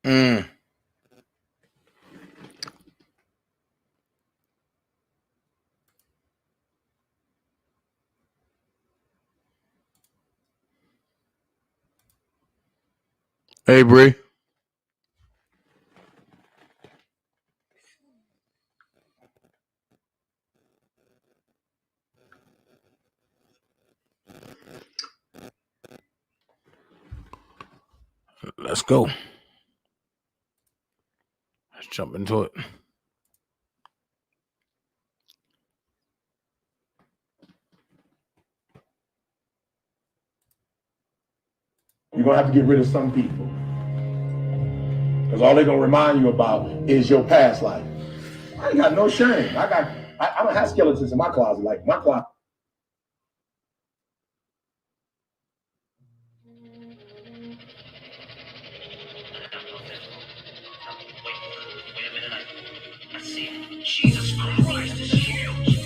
Mm. Hey, Bree. Let's go. Let's jump into it. You're going to have to get rid of some people. Because all they're going to remind you about is your past life. I ain't got no shame. I don't have skeletons in my closet. Like, my closet. Jesus Christ is huge.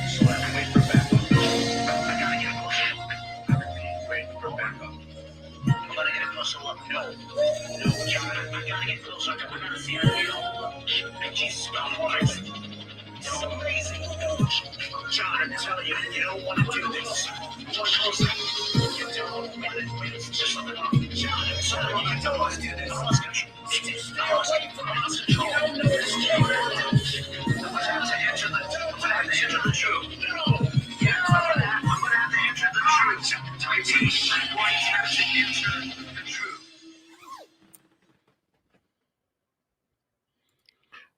So I have to wait for backup. I gotta get a closer look. Wait for backup. I'm gonna get a closer look. No, John, I gotta get closer. I gotta see it. Jesus Christ. This is amazing. John, I'm telling you, you don't want to do this. Look closer. You don't want it. It's just a little. John, I'm telling you, you don't want to do this. I was waiting for mouse control. You don't know this. I'm gonna have to enter the truth. No. Yeah, I'm gonna have to enter the truth. I'm going to have to enter the truth.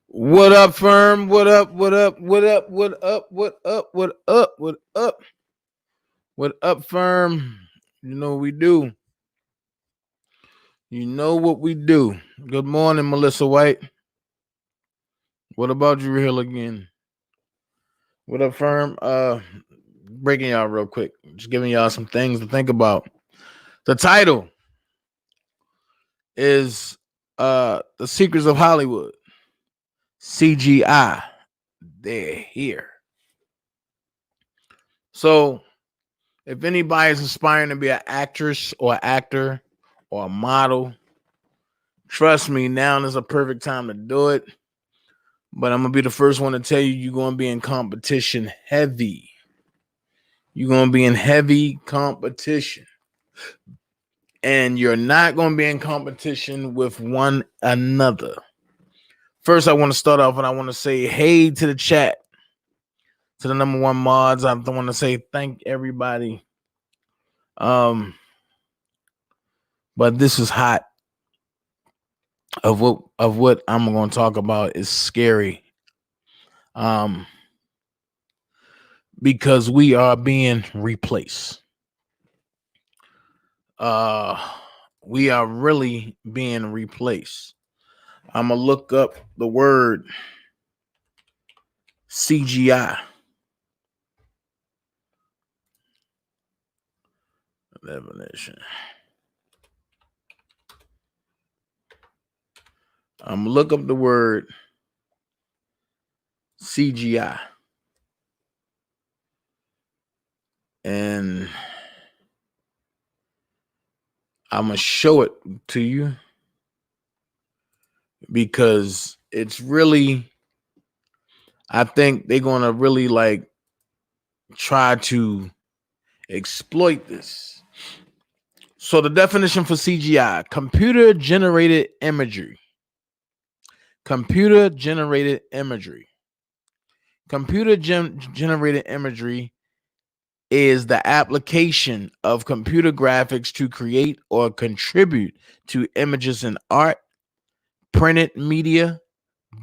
What up, firm? What up? What up? What up? What up? What up? What up? What up? What up, firm? You know what we do. You know what we do. Good morning, Melissa White. What about you, Hill again? What up, firm? Breaking y'all real quick. Just giving y'all some things to think about. The title is The Secrets of Hollywood. CGI. They're here. So, if anybody's aspiring to be an actress or actor or a model, trust me, now is a perfect time to do it. But I'm going to be the first one to tell you, you're going to be in competition heavy. You're going to be in heavy competition. And you're not going to be in competition with one another. First, I want to start off and I want to say hey to the chat. To the number one mods, I want to say thank everybody. But this is hot. Of what I'm going to talk about is scary. Because we are being replaced. We are really being replaced. I'm gonna look up the word CGI. Definition. I'm gonna look up the word CGI. And I'm gonna show it to you because it's really, I think they're gonna really like try to exploit this. So the definition for CGI: computer generated imagery. Computer generated imagery. Computer generated imagery is the application of computer graphics to create or contribute to images in art, printed media,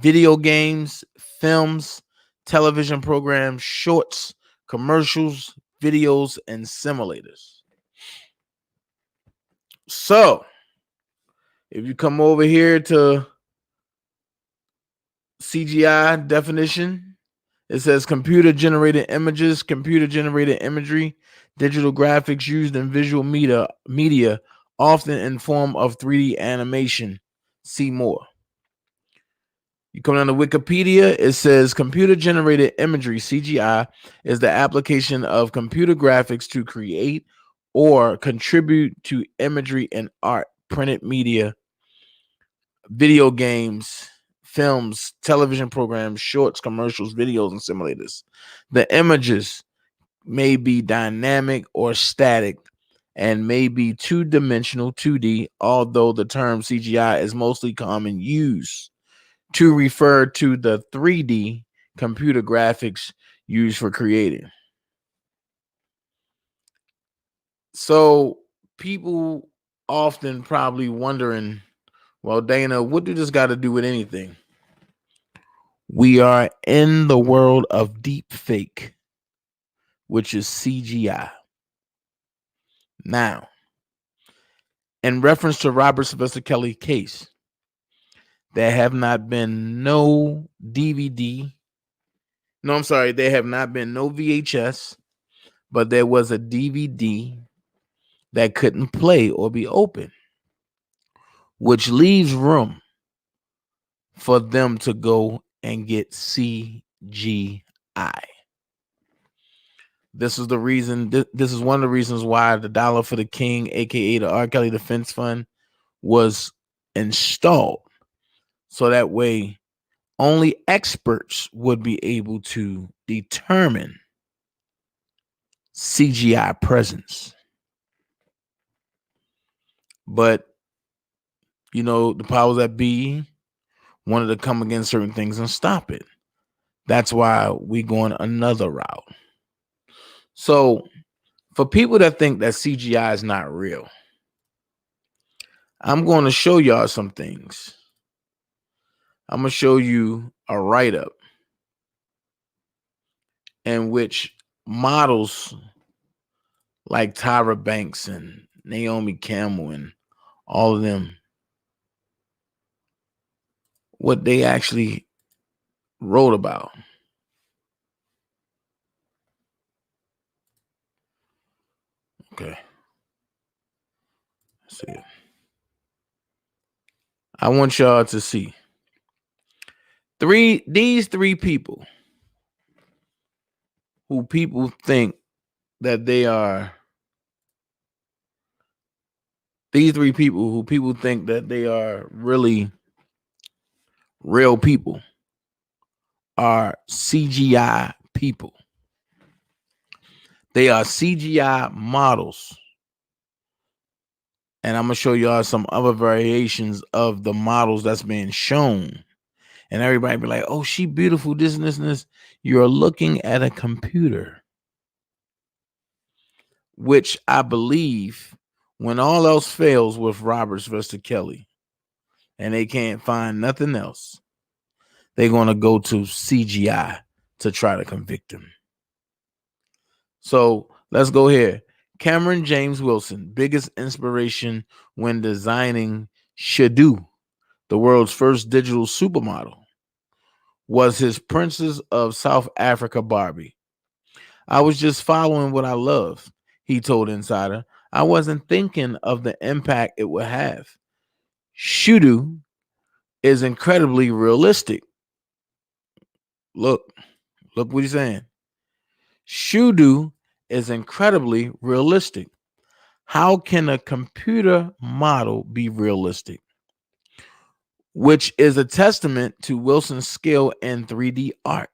video games, films, television programs, shorts, commercials, videos, and simulators. So, if you come over here to CGI definition, it says computer generated images, computer generated imagery, digital graphics used in visual media, often in form of 3D animation. See more. You come down to Wikipedia, it says computer generated imagery, CGI, is the application of computer graphics to create or contribute to imagery in art, printed media, video games, films, television programs, shorts, commercials, videos, and simulators. The images may be dynamic or static and may be two-dimensional 2D, although the term CGI is mostly common use to refer to the 3D computer graphics used for creating. So people often probably wondering, well, Dana, what do this got to do with anything? We are in the world of deep fake, which is CGI. Now, in reference to Robert Sylvester Kelly case, there have not been no DVD. No, I'm sorry. There have not been no VHS, but there was a DVD that couldn't play or be open, which leaves room for them to go and get CGI. This is the reason. This is one of the reasons why the Dollar for the King, aka the R. Kelly Defense Fund, was installed, so that way only experts would be able to determine CGI presence. But you know, the powers that be wanted to come against certain things and stop it. That's why we going another route. So for people that think that CGI is not real, I'm going to show y'all some things. I'm going to show you a write-up in which models like Tyra Banks and Naomi Campbell and all of them, what they actually wrote about. Okay. Let's see. I want y'all to see these three people who people think that they are. These three people who people think that they are really real people are CGI people. They are CGI models. And I'm going to show y'all some other variations of the models that's being shown. And everybody be like, oh, she beautiful, this and this and this. You're looking at a computer, which I believe when all else fails with Roberts versus Kelly and they can't find nothing else, they're going to go to CGI to try to convict him. So let's go here. Cameron James Wilson, biggest inspiration when designing Shadu, the world's first digital supermodel, was his Princess of South Africa Barbie. I was just following what I love, he told Insider. I wasn't thinking of the impact it would have. Shadu is incredibly realistic. Look what he's saying. Shadu is incredibly realistic. How can a computer model be realistic? Which is a testament to Wilson's skill in 3D art.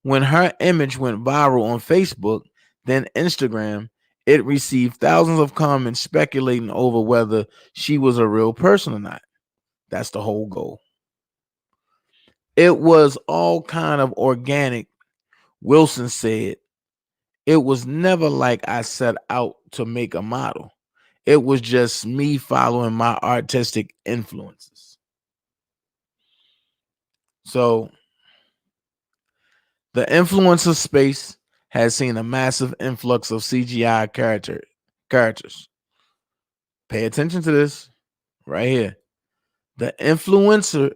When her image went viral on Facebook, then Instagram, it received thousands of comments speculating over whether she was a real person or not. That's the whole goal. It was all kind of organic. Wilson said, it was never like I set out to make a model. It was just me following my artistic influences. So the influencer space has seen a massive influx of CGI characters. Pay attention to this right here. The influencer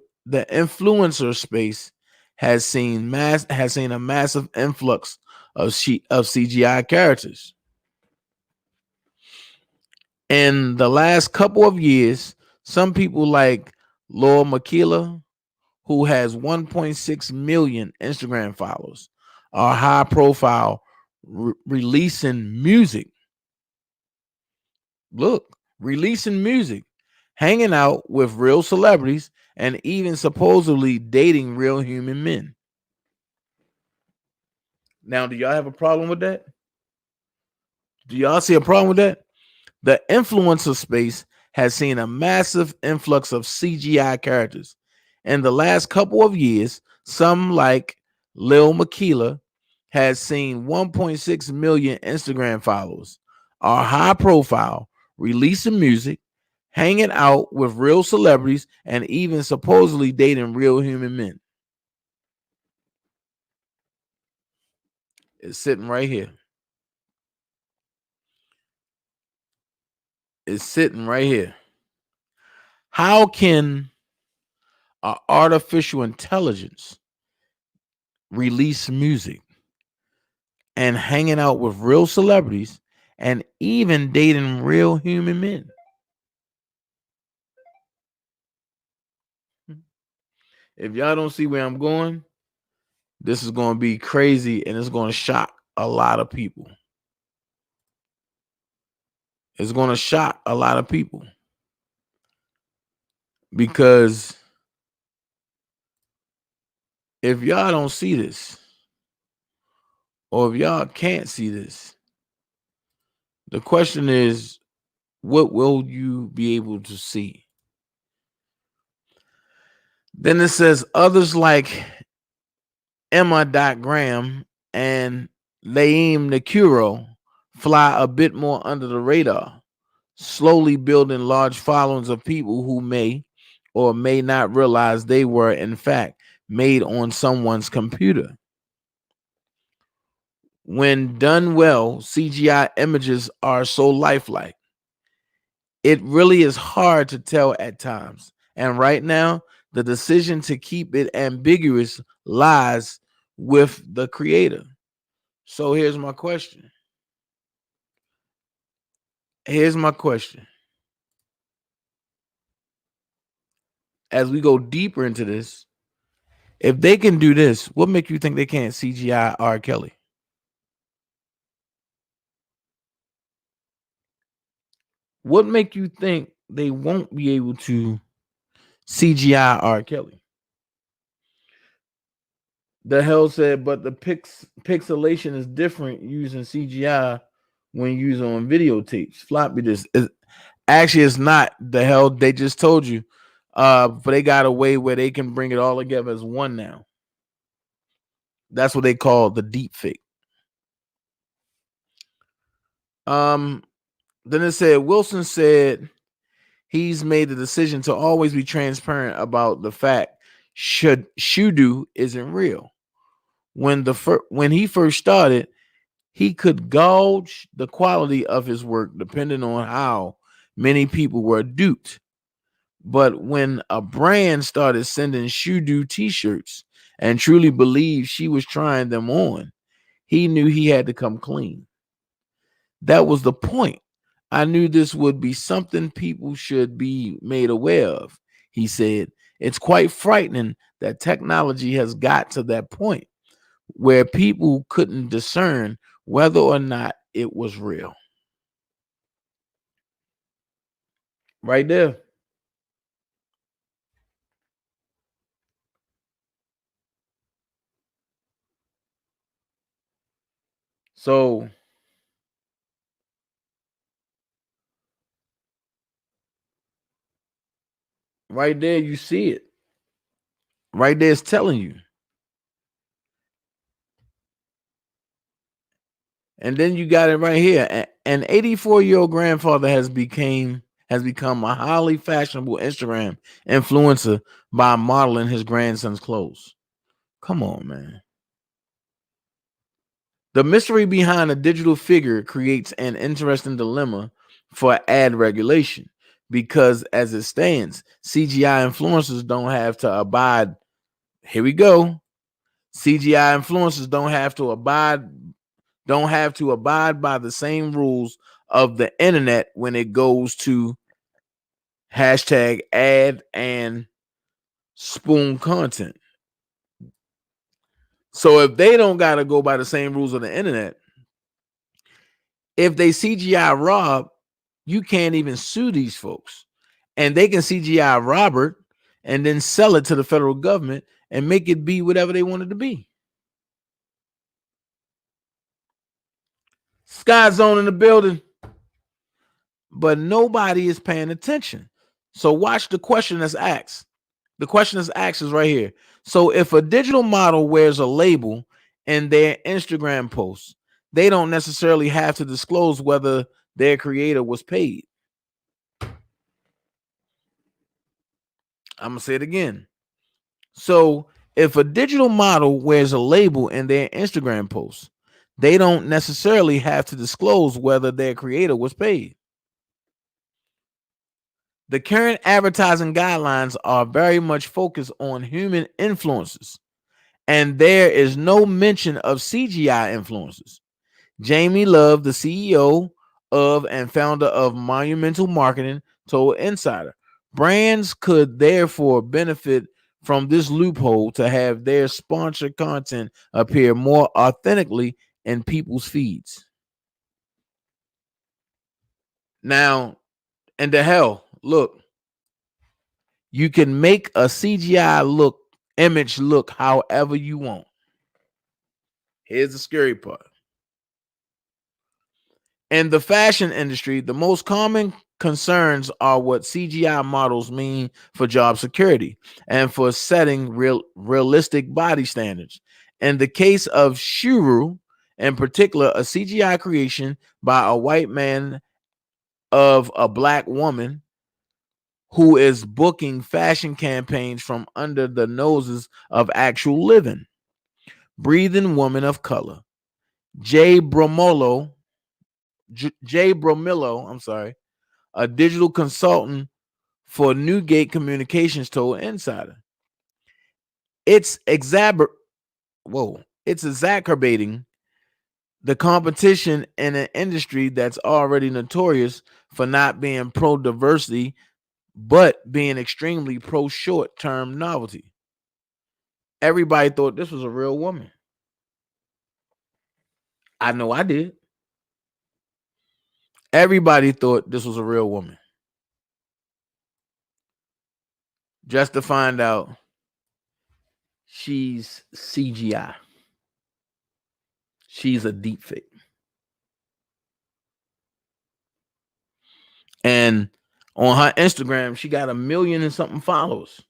space has seen a massive influx of CGI characters. In the last couple of years, some people like Laura Makila, who has 1.6 million Instagram followers, are high profile releasing music. Look, releasing music hanging out with real celebrities, and even supposedly dating real human men. Now, do y'all have a problem with that? Do y'all see a problem with that? The influencer space has seen a massive influx of CGI characters. In the last couple of years, some like Lil Makila has seen 1.6 million Instagram followers, are high profile, releasing music, hanging out with real celebrities, and even supposedly dating real human men. It's sitting right here. It's sitting right here. How can artificial intelligence release music and hanging out with real celebrities and even dating real human men? If y'all don't see where I'm going, this is going to be crazy and it's going to shock a lot of people. It's going to shock a lot of people because if y'all don't see this, or if y'all can't see this, the question is, what will you be able to see? Then it says others like Emma Graham and Laim Nakuro fly a bit more under the radar, slowly building large followings of people who may or may not realize they were, in fact, made on someone's computer. When done well, CGI images are so lifelike. It really is hard to tell at times. And right now, the decision to keep it ambiguous lies with the creator. So here's my question. As we go deeper into this, if they can do this, what make you think they can't CGI R. Kelly? What make you think they won't be able to CGI R. Kelly? The hell said, but the pixelation is different using CGI when used on videotapes. Floppy disk. Actually, it's not. The hell, they just told you. But they got a way where they can bring it all together as one now. That's what they call the deep fake. Then it said Wilson said he's made the decision to always be transparent about the fact Shudu isn't real. When he first started, he could gauge the quality of his work depending on how many people were duped. But when a brand started sending Shudu t-shirts and truly believed she was trying them on, he knew he had to come clean. That was the point. I knew this would be something people should be made aware of. He said, it's quite frightening that technology has got to that point where people couldn't discern whether or not it was real. Right there. So right there, you see it. Right there, it's telling you. And then you got it right here. An 84-year-old grandfather has become a highly fashionable Instagram influencer by modeling his grandson's clothes. Come on, man. The mystery behind a digital figure creates an interesting dilemma for ad regulation because, as it stands, CGI influencers don't have to abide. Here we go. CGI influencers don't have to abide by the same rules of the internet when it goes to hashtag ad and spoon content. So if they don't got to go by the same rules of the internet, if they CGI rob, you can't even sue these folks. and they can CGI Robert and then sell it to the federal government and make it be whatever they want it to be. Sky Zone in the building, but nobody is paying attention. So watch the question that's asked. The question that's asked is right here. So if a digital model wears a label in their Instagram posts, they don't necessarily have to disclose whether their creator was paid. I'm going to say it again. So if a digital model wears a label in their Instagram posts, they don't necessarily have to disclose whether their creator was paid. The current advertising guidelines are very much focused on human influences, and there is no mention of CGI influences. Jamie Love, the CEO of and founder of Monumental Marketing, told Insider, brands could therefore benefit from this loophole to have their sponsored content appear more authentically in people's feeds. Now, and the hell, look, you can make a CGI image look however you want. Here's the scary part. In the fashion industry, the most common concerns are what CGI models mean for job security and for setting realistic body standards. In the case of Shuru, in particular, a CGI creation by a white man of a black woman who is booking fashion campaigns from under the noses of actual living, breathing woman of color. Jay Bromillo, a digital consultant for Newgate Communications, told Insider. It's exacerbating the competition in an industry that's already notorious for not being pro-diversity, but being extremely pro-short-term novelty. Everybody thought this was a real woman. I know I did. Everybody thought this was a real woman. Just to find out she's CGI. She's a deep fake. And on her Instagram, she got 1 million and something followers.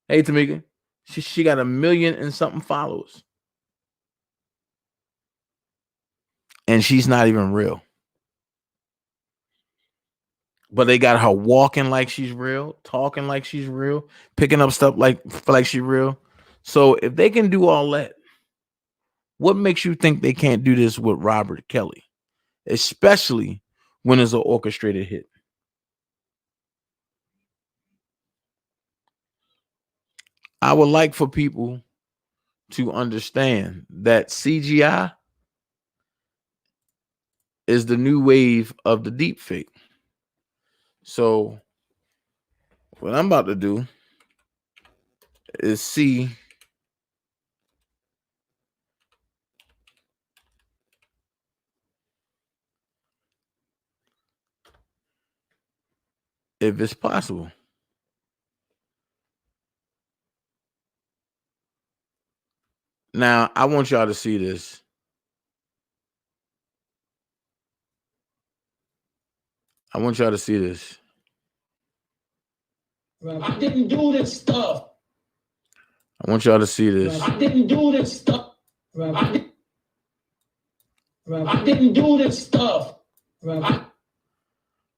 Hey, Tamika, she got 1 million and something followers. And she's not even real. But they got her walking like she's real, talking like she's real, picking up stuff like she's real. So if they can do all that, what makes you think they can't do this with Robert Kelly? Especially when it's an orchestrated hit. I would like for people to understand that CGI is the new wave of the deep fake. So what I'm about to do is see if it's possible. Now, I want y'all to see this. I want y'all to see this. I didn't do this stuff. I want y'all to see this. I didn't do this stuff. I didn't do this stuff. I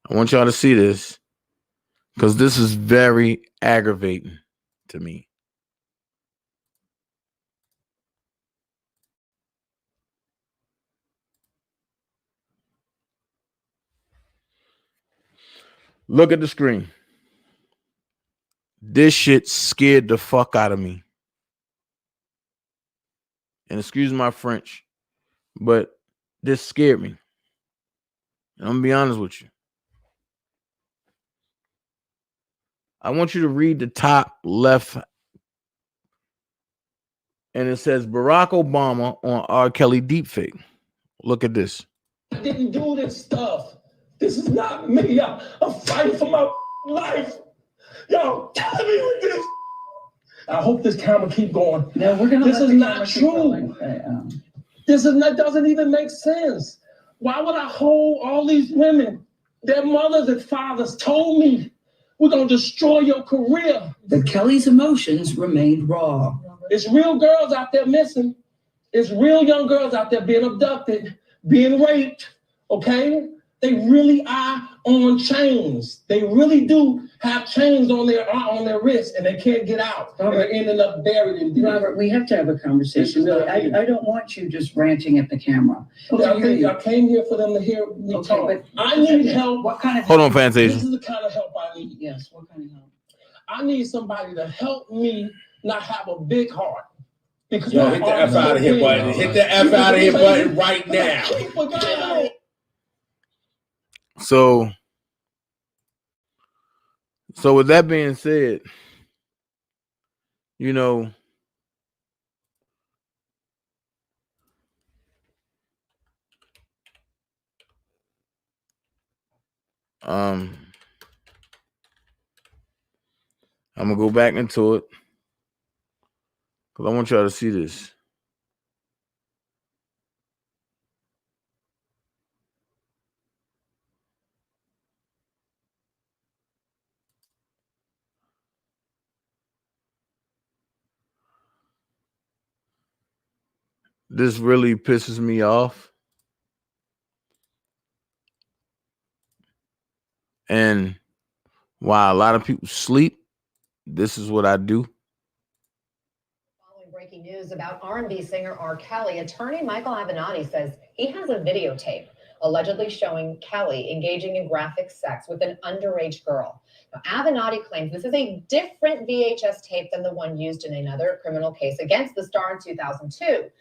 want y'all to see this because this is very aggravating to me. Look at the screen. This shit scared the fuck out of me. And excuse my French, but this scared me. And I'm gonna be honest with you. I want you to read the top left. And it says Barack Obama on R. Kelly deepfake. Look at this. I didn't do this stuff. This is not me, y'all. I'm fighting for my life. Y'all killing me with this. I hope this camera keep going. No, we're gonna. This let is the not camera keep true. going. This is not, doesn't even make sense. Why would I hold all these women? Their mothers and fathers told me, we're gonna destroy your career. But Kelly's emotions remained raw. It's real girls out there missing. It's real young girls out there being abducted, being raped, okay? They really are on chains. They really do have chains on their wrists, and they can't get out. And they're ending up buried in deep. Robert, we have to have a conversation. This is Really, not I don't want you just ranting at the camera. I came here for them to hear me Okay, talk. but I need help. What kind of Hold on, This Fantasia. is the kind of help I need. Yes, what kind of help? I need somebody to help me not have a big heart. Because Yo, my hit the heart F is out so of here big. button. Hit the F out of here button right now. So with that being said, you know, I'm gonna go back into it because I want y'all to see this. This really pisses me off. And while a lot of people sleep, this is what I do. Following breaking news about R&B singer R. Kelly, attorney Michael Avenatti says he has a videotape allegedly showing Kelly engaging in graphic sex with an underage girl. Now, Avenatti claims this is a different VHS tape than the one used in another criminal case against the star in 2002.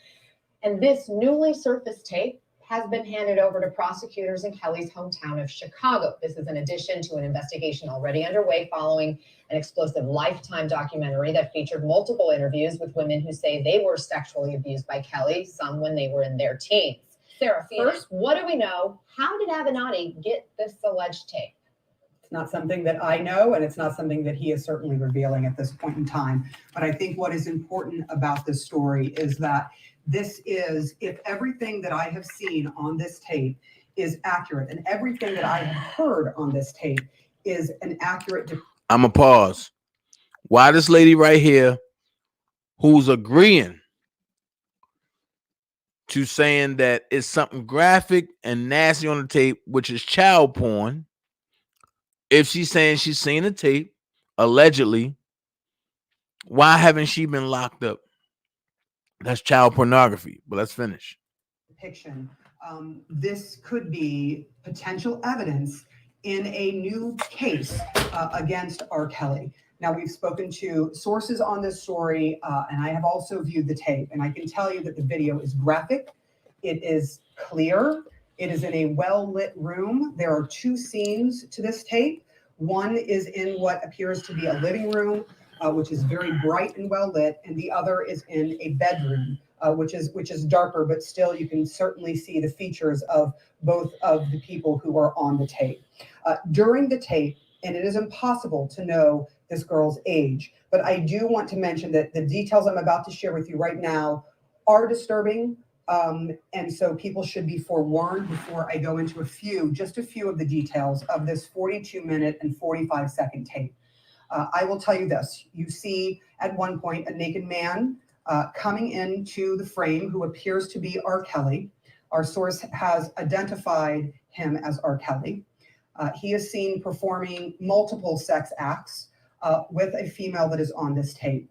And this newly surfaced tape has been handed over to prosecutors in Kelly's hometown of Chicago. This is in addition to an investigation already underway following an explosive Lifetime documentary that featured multiple interviews with women who say they were sexually abused by Kelly, some when they were in their teens. Sarah, first, what do we know? How did Avenatti get this alleged tape? It's not something that I know, and it's not something that he is certainly revealing at this point in time. But I think what is important about this story is that this is, if everything that I have seen on this tape is accurate, and everything that I have heard on this tape is an accurate. I'm going to pause. Why this lady right here, who's agreeing to saying that it's something graphic and nasty on the tape, which is child porn, if she's saying she's seen the tape, allegedly, why haven't she been locked up? That's child pornography. But let's finish. Depiction. This could be potential evidence in a new case against R. Kelly. Now, we've spoken to sources on this story, and I have also viewed the tape, and I can tell you that the video is graphic. It is clear. It is in a well-lit room. There are two scenes to this tape. One is in what appears to be a living room, which is very bright and well-lit, and the other is in a bedroom, which is darker, but still you can certainly see the features of both of the people who are on the tape. During the tape, and it is impossible to know this girl's age, but I do want to mention that the details I'm about to share with you right now are disturbing, and so people should be forewarned before I go into just a few of the details of this 42-minute and 45-second tape. I will tell you this. You see at one point a naked man coming into the frame who appears to be R. Kelly. Our source has identified him as R. Kelly. He is seen performing multiple sex acts with a female that is on this tape.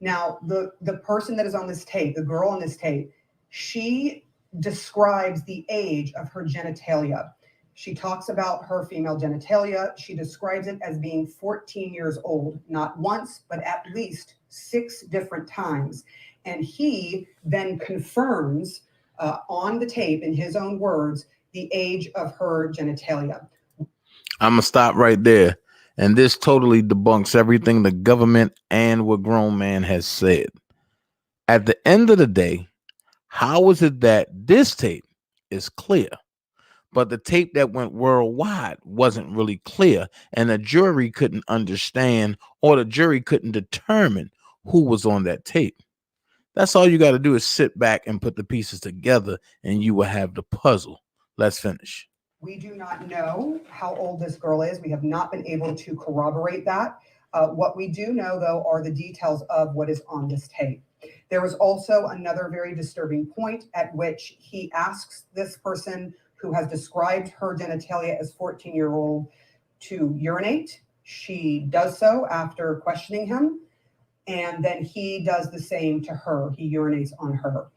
Now, the person that is on this tape, the girl on this tape, she describes the age of her genitalia. She talks about her female genitalia. She describes it as being 14 years old, not once, but at least 6 different times. And he then confirms on the tape, in his own words, the age of her genitalia. I'm going to stop right there. And this totally debunks everything the government and what grown man has said. At the end of the day, how is it that this tape is clear, but the tape that went worldwide wasn't really clear, and the jury couldn't understand, or the jury couldn't determine who was on that tape. That's all you got to do is sit back and put the pieces together, and you will have the puzzle. Let's finish. We do not know how old this girl is. We have not been able to corroborate that. What we do know, though, are the details of what is on this tape. There was also another very disturbing point at which he asks this person who has described her genitalia as 14-year-old to urinate. She does so after questioning him, and then he does the same to her. He urinates on her.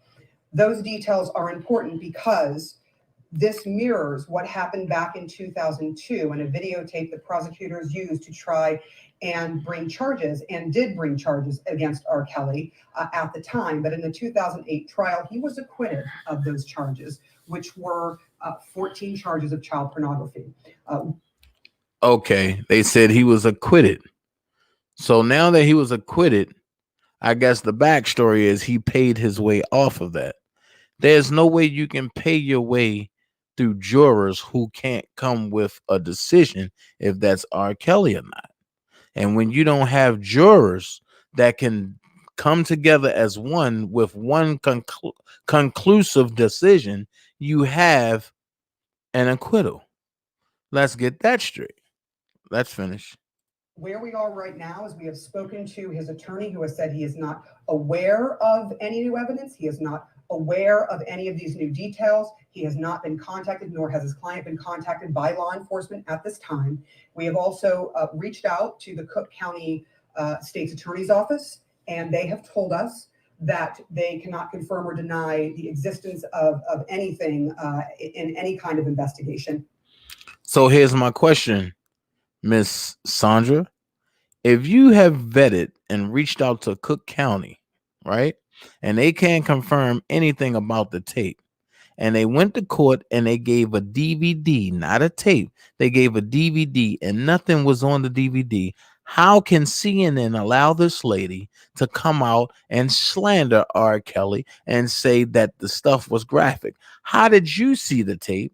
Those details are important because this mirrors what happened back in 2002 in a videotape that prosecutors used to try and bring charges, and did bring charges against R. Kelly at the time. But in the 2008 trial, he was acquitted of those charges, which were 14 charges of child pornography. Okay, they said he was acquitted. So now that he was acquitted, I guess the backstory is he paid his way off of that. There's no way you can pay your way through jurors who can't come with a decision if that's R. Kelly or not. And when you don't have jurors that can come together as one with one conclusive decision, you have an acquittal. Let's get that straight. Let's finish. Where we are right now is we have spoken to his attorney, who has said he is not aware of any new evidence. He is not aware of any of these new details. He has not been contacted, nor has his client been contacted by law enforcement at this time. We have also reached out to the Cook County State's Attorney's Office, and they have told us that they cannot confirm or deny the existence of anything in any kind of investigation. So here's my question, Miss Sandra. If you have vetted and reached out to Cook County, right, and they can't confirm anything about the tape, and they went to court and they gave a DVD, not a tape, they gave a DVD and nothing was on the DVD, how can CNN allow this lady to come out and slander R. Kelly and say that the stuff was graphic? How did you see the tape?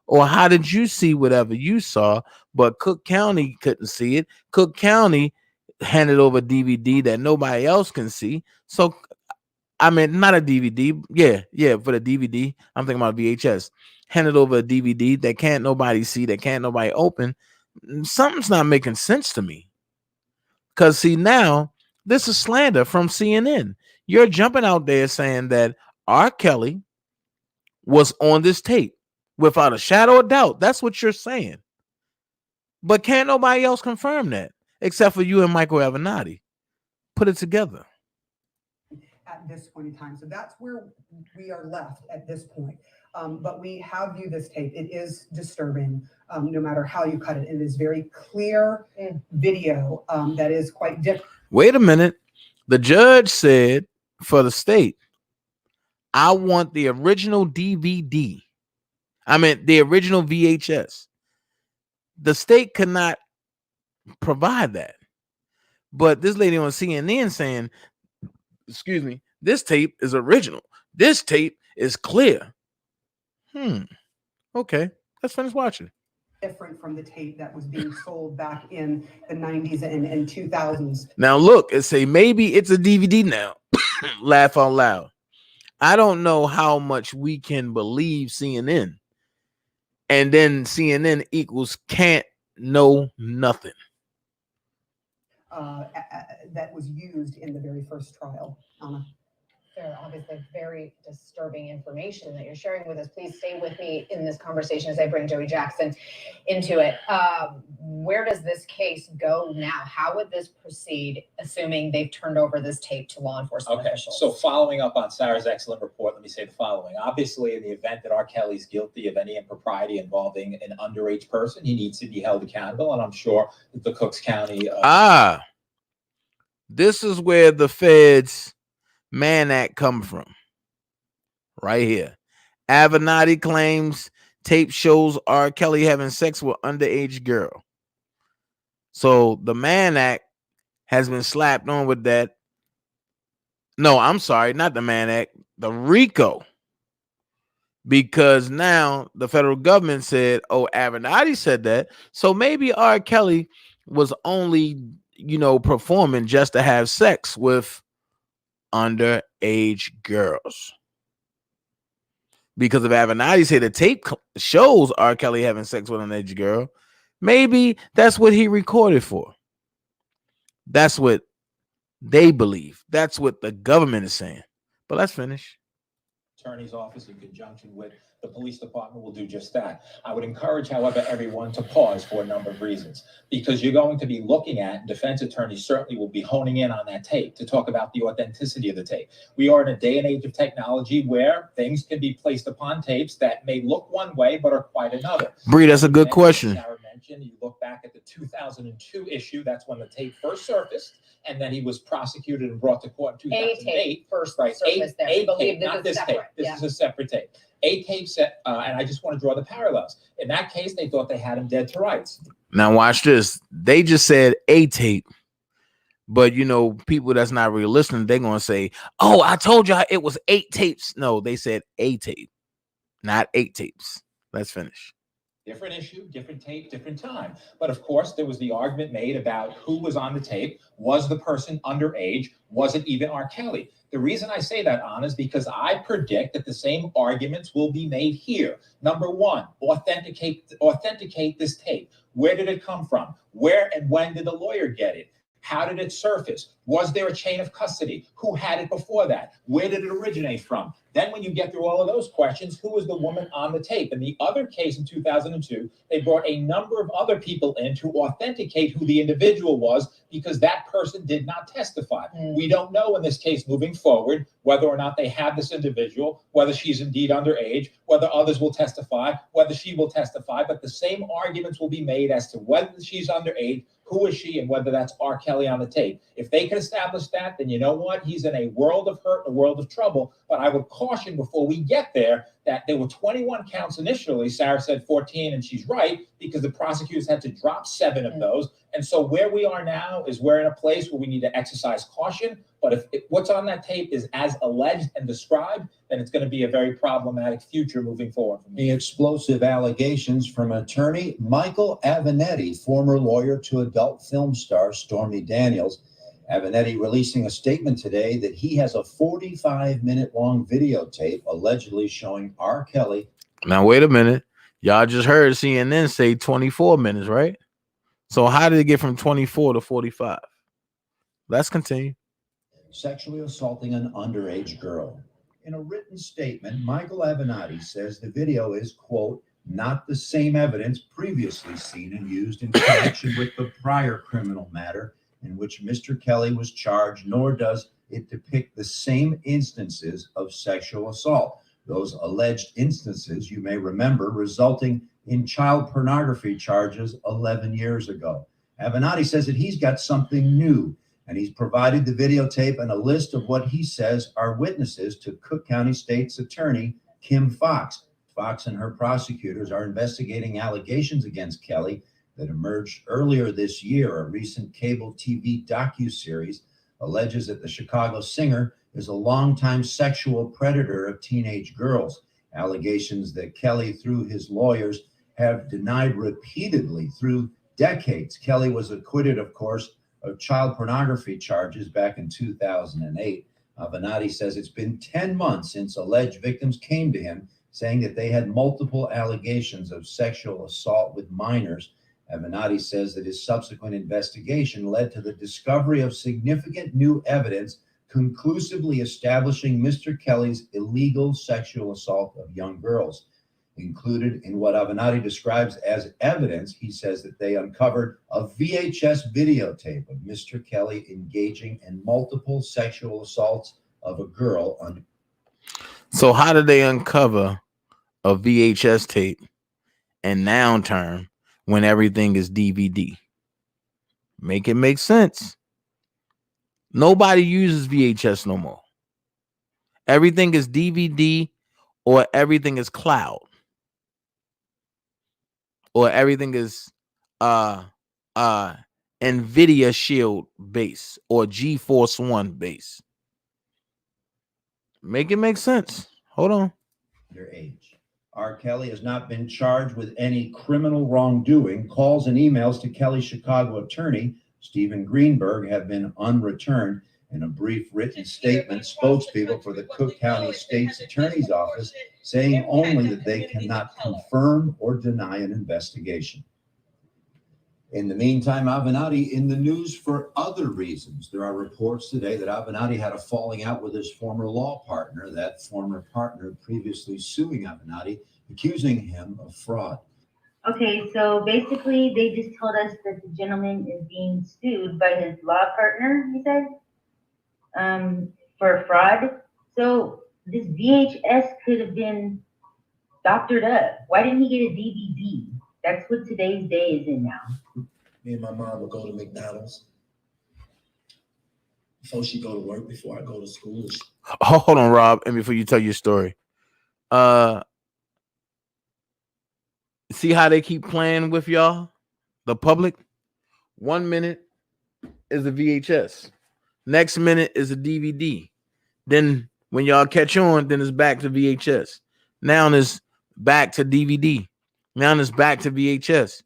Or how did you see whatever you saw, but Cook County couldn't see it? Cook County handed over a DVD that nobody else can see. So, I mean, not a DVD. Yeah, for the DVD. I'm thinking about VHS. Handed over a DVD that can't nobody see, that can't nobody open. Something's not making sense to me. Because, see, now, this is slander from CNN. You're jumping out there saying that R. Kelly was on this tape. Without a shadow of doubt, that's what you're saying. But can't nobody else confirm that except for you and Michael Avenatti. Put it together. At this point in time. So that's where we are left at this point. But we have viewed this tape. It is disturbing, no matter how you cut it. It is very clear video that is quite different. Wait a minute. The judge said for the state, I want the original DVD. I mean, the original VHS. The state could not provide that. But this lady on CNN saying, excuse me, this tape is original. This tape is clear. Okay, let's finish watching. Different from the tape that was being sold back in the 90s and 2000s. Now, look, it say maybe it's a DVD now. Laugh out loud. I don't know how much we can believe CNN. And then CNN equals can't know nothing. That was used in the very first trial. Anna. There obviously very disturbing information that you're sharing with us. Please stay with me in this conversation as I bring Joey Jackson into it. Where does this case go now? How would this proceed, assuming they've turned over this tape to law enforcement officials? So following up on Sarah's excellent report, let me say the following. Obviously, in the event that R. Kelly's guilty of any impropriety involving an underage person, he needs to be held accountable. And I'm sure that the Cooks County... This is where the feds... Mann Act come from right here. Avenatti claims tape shows R. Kelly having sex with underage girl. So the Mann Act has been slapped on with that. No, I'm sorry, not the Mann Act. The RICO. because now the federal government said, "Oh, Avenatti said that," so maybe R. Kelly was only, performing just to have sex with underage girls. Because if Avenatti said the tape shows R. Kelly having sex with an underage girl, maybe that's what he recorded for. That's what they believe. That's what the government is saying. But let's finish. Attorney's office in conjunction with the police department will do just that. I would encourage, however, everyone to pause for a number of reasons, because you're going to be looking at, defense attorneys certainly will be honing in on that tape to talk about the authenticity of the tape. We are in a day and age of technology where things can be placed upon tapes that may look one way but are quite another. Bree, that's a good question. Sarah mentioned, you look back at the 2002 issue, that's when the tape first surfaced, and then he was prosecuted and brought to court in 2008. A tape first Right, surfaced there. a We believe tape, this not is this tape. separate. This Yeah. is a separate tape. A tape set, and I just want to draw the parallels. In that case, they thought they had him dead to rights. Now watch this. They just said a tape, but people that's not really listening, they're gonna say, "Oh, I told y'all it was 8 tapes." No, they said a tape, not 8 tapes. Let's finish. Different issue, different tape, different time. But of course, there was the argument made about who was on the tape. Was the person underage? Was it even R. Kelly? The reason I say that, Anna, is because I predict that the same arguments will be made here. Number one, authenticate this tape. Where did it come from? Where and when did the lawyer get it? How did it surface? Was there a chain of custody? Who had it before that? Where did it originate from? Then when you get through all of those questions, who was the woman on the tape? In the other case in 2002, they brought a number of other people in to authenticate who the individual was because that person did not testify. We don't know in this case moving forward whether or not they have this individual, whether she's indeed underage, whether others will testify, whether she will testify, but the same arguments will be made as to whether she's underage, who is she, and whether that's R. Kelly on the tape. If they can establish that, then you know what? He's in a world of hurt, a world of trouble. But I would caution before we get there that there were 21 counts initially. Sarah said 14, and she's right, because the prosecutors had to drop 7 of those. And so where we are now is we're in a place where we need to exercise caution. But if what's on that tape is as alleged and described, then it's going to be a very problematic future moving forward. The explosive allegations from attorney Michael Avenatti, former lawyer to adult film star Stormy Daniels. Avenatti releasing a statement today that he has a 45-minute-long videotape allegedly showing R. Kelly. Now, wait a minute. Y'all just heard CNN say 24 minutes, right? So how did it get from 24 to 45? Let's continue. Sexually assaulting an underage girl. In a written statement, Michael Avenatti says the video is, quote, not the same evidence previously seen and used in connection with the prior criminal matter in which Mr. Kelly was charged, nor does it depict the same instances of sexual assault. Those alleged instances, you may remember, resulting in child pornography charges 11 years ago. Avenatti says that he's got something new, and he's provided the videotape and a list of what he says are witnesses to Cook County State's attorney, Kim Fox. Fox and her prosecutors are investigating allegations against Kelly that emerged earlier this year. A recent cable TV docuseries alleges that the Chicago singer is a longtime sexual predator of teenage girls. Allegations that Kelly, through his lawyers, have denied repeatedly through decades. Kelly was acquitted, of course, of child pornography charges back in 2008. Avenatti says it's been 10 months since alleged victims came to him saying that they had multiple allegations of sexual assault with minors. Avenatti says that his subsequent investigation led to the discovery of significant new evidence conclusively establishing Mr. Kelly's illegal sexual assault of young girls. Included in what Avenatti describes as evidence, he says that they uncovered a VHS videotape of Mr. Kelly engaging in multiple sexual assaults of a girl. So how did they uncover a VHS tape and noun term when everything is DVD? Make it make sense. Nobody uses VHS no more. Everything is DVD, or everything is cloud, or everything is NVIDIA Shield base or GeForce One base. Make it make sense. Hold on. Their age. R. Kelly has not been charged with any criminal wrongdoing. Calls and emails to Kelly's Chicago attorney, Stephen Greenberg, have been unreturned. In a brief written statement, spokespeople for the Cook County State's Attorney's Office saying only that they cannot confirm or deny an investigation. In the meantime, Avenatti in the news for other reasons. There are reports today that Avenatti had a falling out with his former law partner, that former partner previously suing Avenatti, accusing him of fraud. Okay, so basically they just told us that the gentleman is being sued by his law partner, he said, for fraud. So this VHS could have been doctored up. Why didn't he get a DVD? That's what today's day is in now. Me and my mom would go to McDonald's before she go to work, before I go to school. Hold on, Rob, and before you tell your story, see how they keep playing with y'all, the public. 1 minute is a VHS, next minute is a DVD. Then when y'all catch on, then it's back to VHS. Now it's back to DVD. Now it's back to VHS.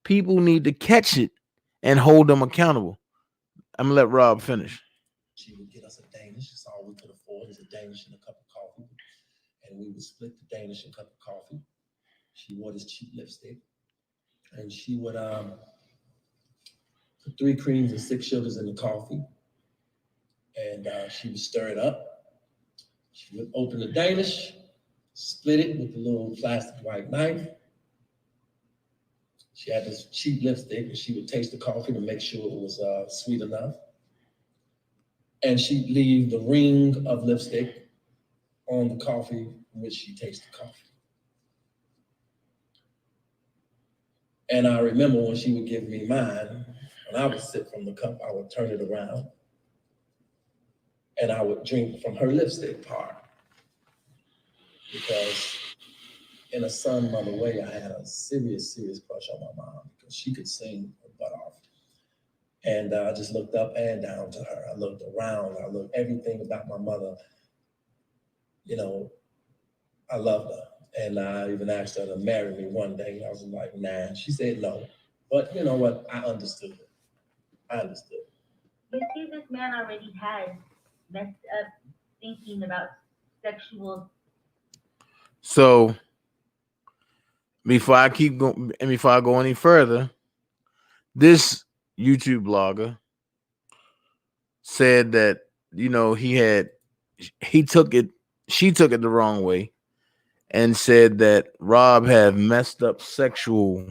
People need to catch it and hold them accountable. I'm gonna let Rob finish. She would get us a Danish. That's all we could afford is a Danish and a cup of coffee. And we would split the Danish and cup of coffee. She wore this cheap lipstick. And she would put 3 creams and 6 sugars in the coffee. And she would stir it up. She would open the Danish, split it with a little plastic white knife. She had this cheap lipstick, and she would taste the coffee to make sure it was sweet enough. And she'd leave the ring of lipstick on the coffee in which she tasted the coffee. And I remember when she would give me mine, when I would sip from the cup, I would turn it around, and I would drink from her lipstick part. Because in a son mother way, I had a serious crush on my mom because she could sing her butt off. And I just looked up and down to her. I looked around, I looked everything about my mother. You know, I loved her. And I even asked her to marry me one day. I was like, nah. She said no. But you know what? I understood it. I understood. You see, this man already has messed up thinking about sexual. So before I keep going, and before I go any further, this YouTube blogger said that, you know, she took it the wrong way and said that Rob had messed up sexual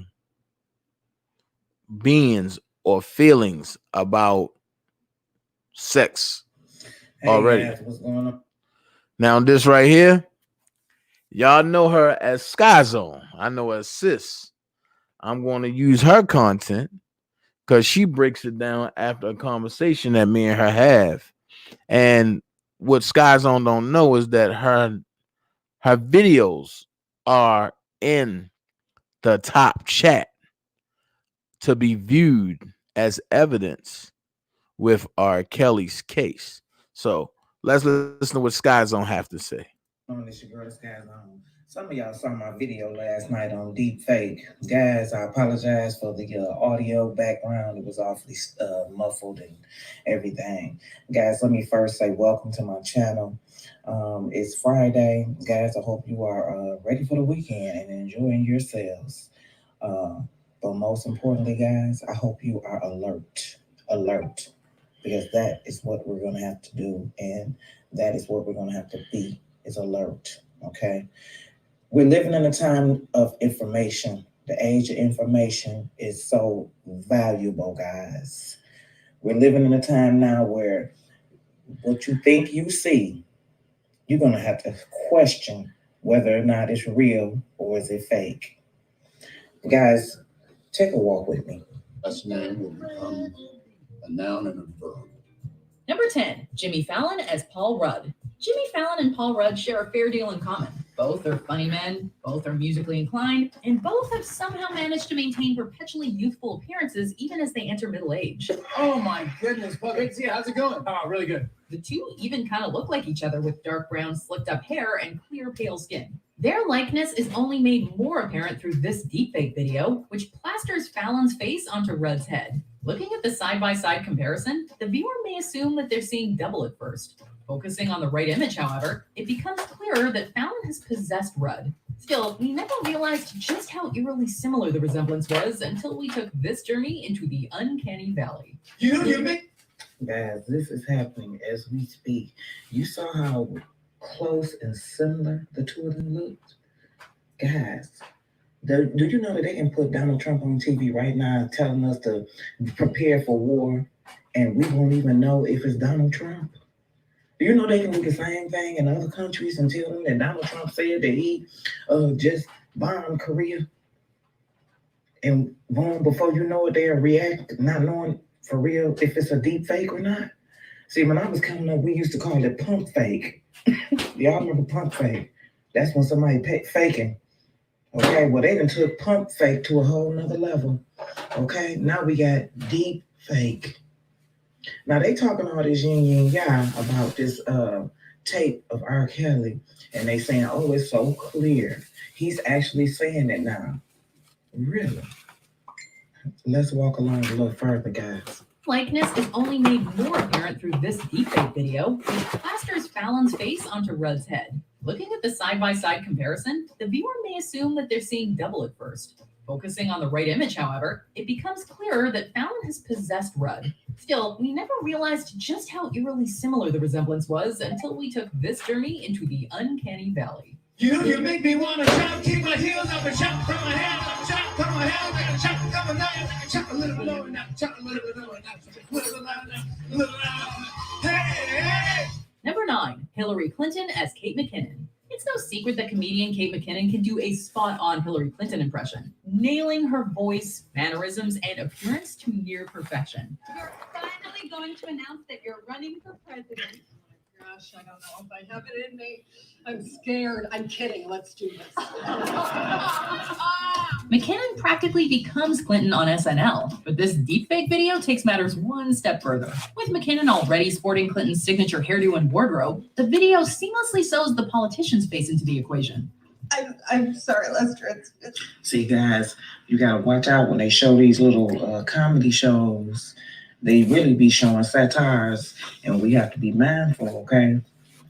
beings or feelings about sex already. Guys, what's going on? Now this right here, y'all know her as Sky Zone. I know as Sis. I'm going to use her content because she breaks it down after a conversation that me and her have. And what Sky Zone don't know is that her videos are in the top chat to be viewed as evidence with R. Kelly's case. So let's listen to what Sky Zone have to say. This your girl, Sky Zone. Some of y'all saw my video last night on Deepfake. Guys, I apologize for the audio background. It was awfully muffled and everything. Guys, let me first say welcome to my channel. It's Friday. Guys, I hope you are ready for the weekend and enjoying yourselves. But most importantly, guys, I hope you are alert, because that is what we're going to have to do, and that is what we're going to have to be, is alert, okay? We're living in a time of information. The age of information is so valuable, guys. We're living in a time now where what you think you see, you're going to have to question whether or not it's real or is it fake. Guys, take a walk with me. Last name will become a noun and a verb. Number 10, Jimmy Fallon as Paul Rudd. Jimmy Fallon and Paul Rudd share a fair deal in common. Both are funny men, both are musically inclined, and both have somehow managed to maintain perpetually youthful appearances even as they enter middle age. Oh my goodness, well, great to see you. How's it going? Oh, really good. The two even kind of look like each other with dark brown slicked up hair and clear pale skin. Their likeness is only made more apparent through this deepfake video, which plasters Fallon's face onto Rudd's head. Looking at the side-by-side comparison, the viewer may assume that they're seeing double at first. Focusing on the right image, however, it becomes clearer that Fallon has possessed Rudd. Still, we never realized just how eerily similar the resemblance was until we took this journey into the uncanny valley. You hear me? Guys, this is happening as we speak. You saw how close and similar the two of them looked? Guys, do you know that they can put Donald Trump on TV right now telling us to prepare for war, and we won't even know if it's Donald Trump? Do you know they can do the same thing in other countries and tell them that Donald Trump said that he just bombed Korea? And boom, before you know it, they'll react, not knowing for real if it's a deep fake or not. See, when I was coming up, we used to call it pump fake. Y'all remember pump fake? That's when somebody faking. Okay, well, they done took pump fake to a whole nother level. Okay, now we got deep fake. Now they talking all this yin yang about this tape of R. Kelly, and they saying, oh, it's so clear. He's actually saying it now. Really? Let's walk along a little further, guys. Likeness is only made more apparent through this deepfake video, which plasters Fallon's face onto Rudd's head. Looking at the side-by-side comparison, the viewer may assume that they're seeing double at first. Focusing on the right image, however, it becomes clearer that Fallon has possessed Rudd. Still, we never realized just how eerily similar the resemblance was until we took this journey into the uncanny valley. You make me wanna shout, keep my heels up and shout, put my hands up and shout, put my hands up and shout, come on now, shout a little bit lower now, shout a little bit lower now, a little bit louder now, a little louder. Hey! Number 9, Hillary Clinton as Kate McKinnon. It's no secret that comedian Kate McKinnon can do a spot-on Hillary Clinton impression, nailing her voice, mannerisms, and appearance to near perfection. You're finally going to announce that you're running for president. Oh my gosh, I don't know if I have it in me. I'm scared. I'm kidding. Let's do this. McKinnon practically becomes Clinton on SNL, but this deepfake video takes matters one step further. With McKinnon already sporting Clinton's signature hairdo and wardrobe, the video seamlessly sews the politician's face into the equation. I'm sorry, Lester. See, guys, you gotta watch out when they show these little comedy shows. They really be showing satires, and we have to be mindful, okay?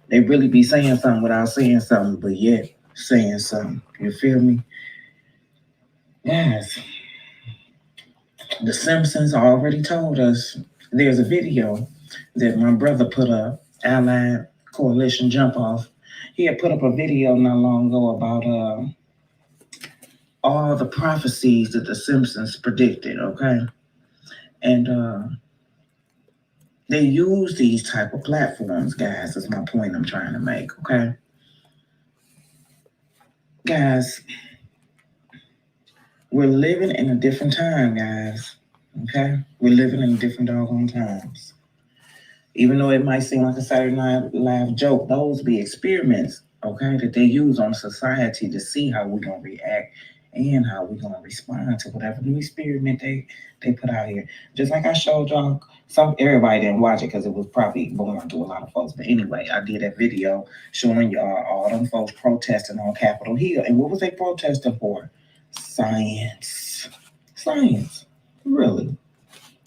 They really be saying something without saying something, but yet saying something. You feel me? Guys, The Simpsons already told us there's a video that my brother put up, Allied Coalition Jump Off. He had put up a video not long ago about all the prophecies that The Simpsons predicted, okay? And they use these type of platforms, guys, is my point I'm trying to make, okay? Guys, we're living in a different time, guys, okay? We're living in different doggone times. Even though it might seem like a Saturday Night Live joke, those be experiments, okay, that they use on society to see how we're going to react and how we're going to respond to whatever new experiment they put out here. Just like I showed y'all, everybody didn't watch it because it was probably boring to a lot of folks. But anyway, I did that video showing y'all all them folks protesting on Capitol Hill. And what was they protesting for? Science. Science. Really.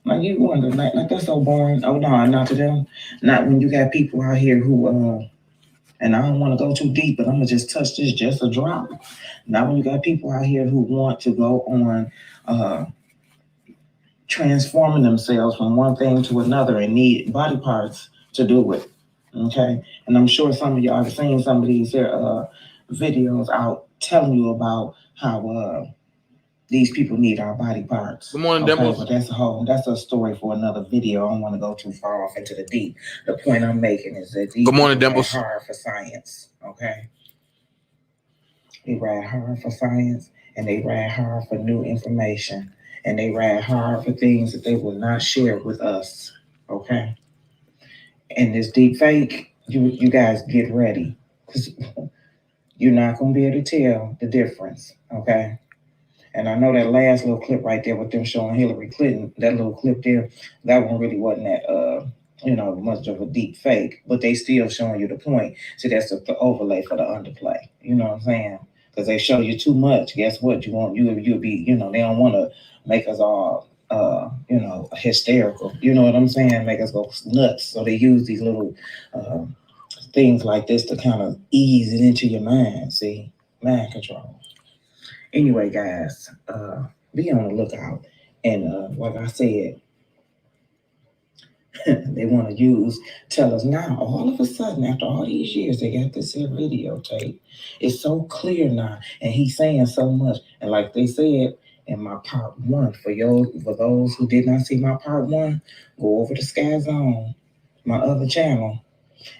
Like you wonder, like that's so boring. Oh no, not to them. Not when you got people out here who and I don't want to go too deep, but I'm gonna just touch this just a drop. Now when you got people out here who want to go on transforming themselves from one thing to another and need body parts to do it. Okay. And I'm sure some of y'all have seen some of these videos out telling you about how these people need our body parts. Good morning, Dimples. But that's a story for another video. I don't want to go too far off into the deep. The point I'm making is that these Good morning, people Dimples. ride hard for science. Okay. They ride hard for science and they ride hard for new information. And they ride hard for things that they will not share with us. Okay. And this deep fake, you guys get ready. Because you're not gonna be able to tell the difference. Okay. And I know that last little clip right there with them showing Hillary Clinton, that little clip there, that one really wasn't that much of a deep fake, but they still showing you the point. See, that's the overlay for the underplay. You know what I'm saying? Because they show you too much. Guess what? You'll be, they don't want to make us all, hysterical. You know what I'm saying? Make us go nuts. So they use these little things like this to kind of ease it into your mind. See, mind control. Anyway, guys, be on the lookout. And like I said, they want to tell us now, all of a sudden, after all these years, they got this here videotape. It's so clear now, and he's saying so much. And like they said in my part 1, for those who did not see my part 1, go over to Sky Zone, my other channel,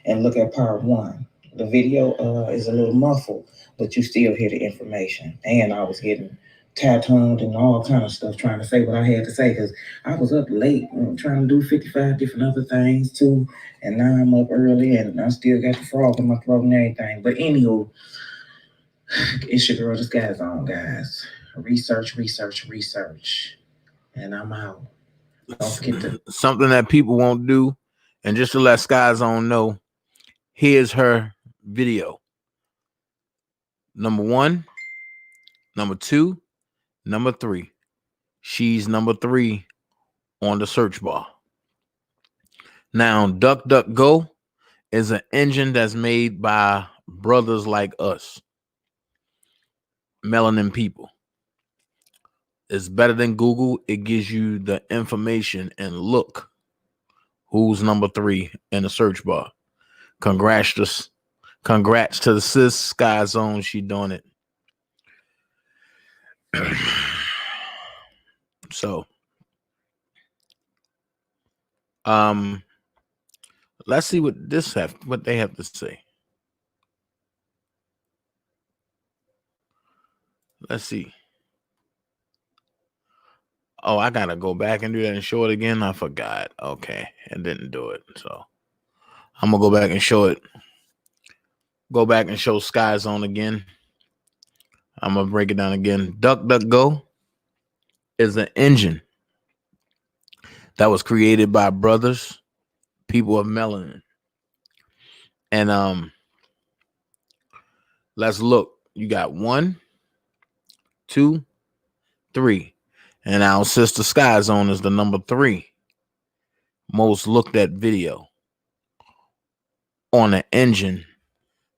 and look at part 1. The video is a little muffled, but you still hear the information. And I was getting tattooed and all kind of stuff trying to say what I had to say, because I was up late trying to do 55 different other things too, and now I'm up early and I still got the frog in my throat and everything. But anywho, it's your girl, the Sky Zone, guys. Research, and I'm out. Don't forget to something that people won't do, and just to let Sky Zone know, here's her video. Number 1, number 2, number 3. She's number 3 on the search bar. Now, DuckDuckGo is an engine that's made by brothers like us, melanin people. It's better than Google. It gives you the information and look who's number 3 in the search bar. Congrats to the sis, Sky Zone. She doing it. So, let's see what they have to say. Let's see. Oh, I gotta go back and do that and show it again. I forgot. Okay, and didn't do it. So I'm gonna go back and show it. Go back and show Sky Zone again. I'm gonna break it down again. DuckDuckGo is an engine that was created by brothers, people of melanin. And let's look. You got 1, 2, 3. And our sister Sky Zone is the number 3 most looked at video on an engine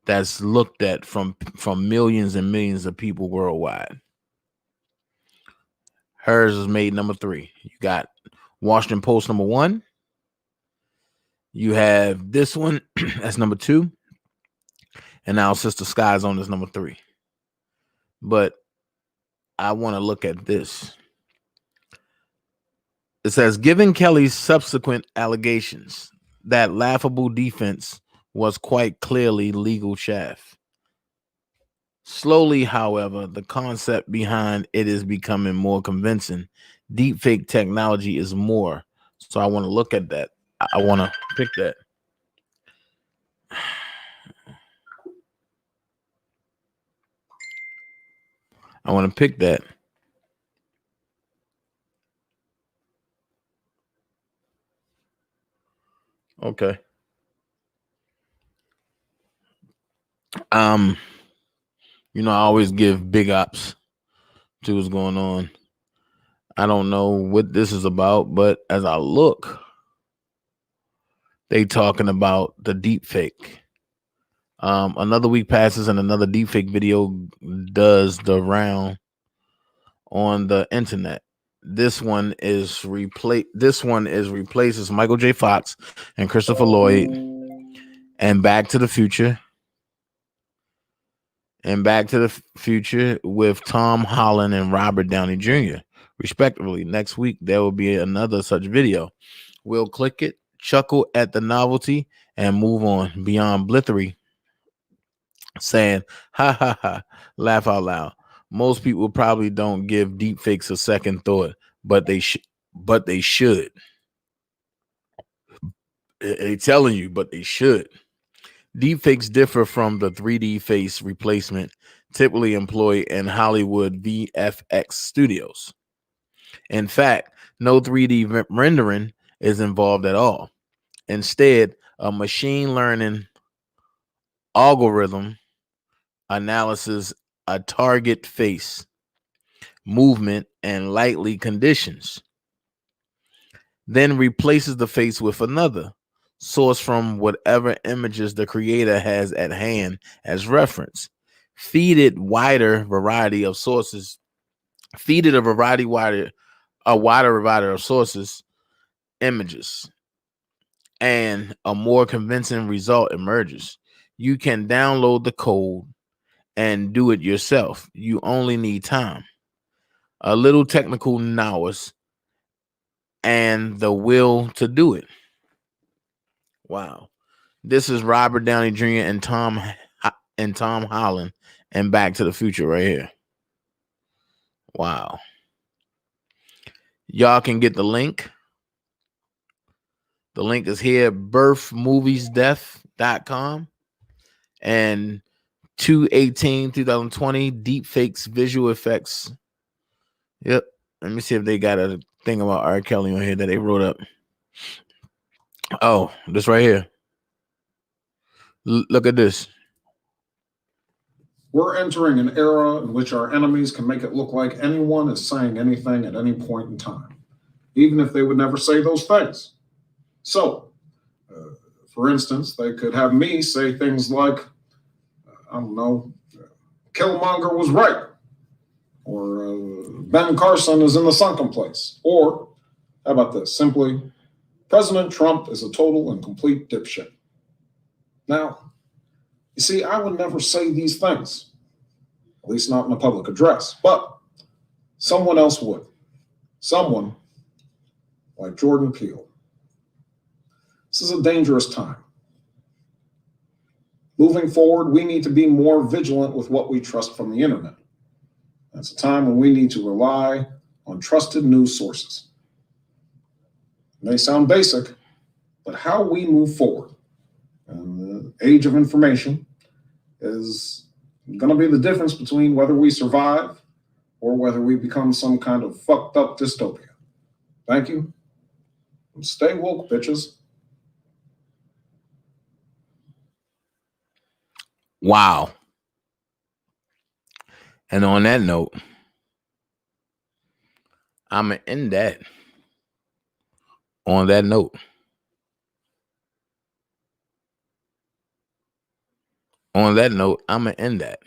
that's looked at from millions and millions of people worldwide. Hers is made number 3. You got Washington Post number 1. You have this one that's number 2. And our sister Sky Zone is number 3. But I want to look at this. It says, given Kelly's subsequent allegations, that laughable defense was quite clearly legal chaff. Slowly, however, the concept behind it is becoming more convincing. Deepfake technology is more. So I want to look at that. I want to pick that. I want to pick that. Okay. I always give big ups to what's going on. I don't know what this is about, but as I look, they talking about the deep fake. Another week passes and another deep fake video does the round on the internet. This one replaces Michael J. Fox and Christopher Lloyd and Back to the Future. And Back to the Future with Tom Holland and Robert Downey Jr., respectively. Next week, there will be another such video. We'll click it, chuckle at the novelty, and move on. Beyond Blithery saying, ha ha ha, laugh out loud. Most people probably don't give deepfakes a second thought, but they should. They're telling you, but they should. Deepfakes differ from the 3D face replacement typically employed in Hollywood VFX studios. In fact, no 3D rendering is involved at all. Instead, a machine learning algorithm analyzes a target face, movement, and likely conditions, then replaces the face with another source from whatever images the creator has at hand as reference. Feed it a wider variety of sources, images, and a more convincing result emerges. You can download the code and do it yourself. You only need time, a little technical nous, and the will to do it. Wow. This is Robert Downey Jr. and Tom Holland and Back to the Future right here. Wow. Y'all can get the link. The link is here, birthmoviesdeath.com, and 2/18/2020 deepfakes visual effects. Yep. Let me see if they got a thing about R. Kelly on here that they wrote up. Oh, this right here. Look at this. We're entering an era in which our enemies can make it look like anyone is saying anything at any point in time, even if they would never say those things. So, for instance, they could have me say things like, I don't know, Killmonger was right, or Ben Carson is in the sunken place, or how about this? Simply, President Trump is a total and complete dipshit. Now, you see, I would never say these things, at least not in a public address, but someone else would. Someone like Jordan Peele. This is a dangerous time. Moving forward, we need to be more vigilant with what we trust from the internet. It's a time when we need to rely on trusted news sources. It may sound basic, but how we move forward in the age of information is going to be the difference between whether we survive or whether we become some kind of fucked up dystopia. Thank you. And stay woke, bitches. Wow. And on that note, I'm going to end that. On that note. On that note, I'm going to end that.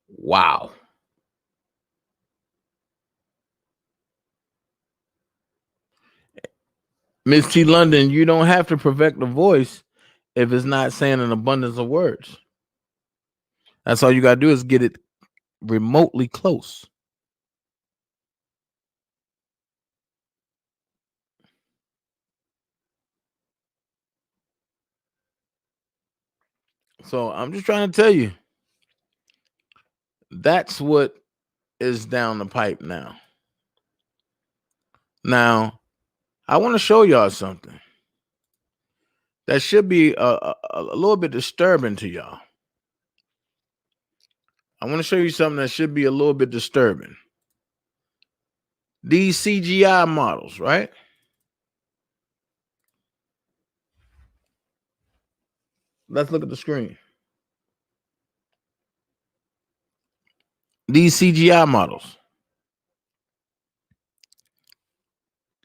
Wow. Miss T. London, you don't have to perfect the voice if it's not saying an abundance of words. That's all you got to do is get it remotely close. So I'm just trying to tell you, that's what is down the pipe now. Now, I want to show y'all something that should be a little bit disturbing to y'all. I want to show you something that should be a little bit disturbing. These CGI models, right? Let's look at the screen. These CGI models.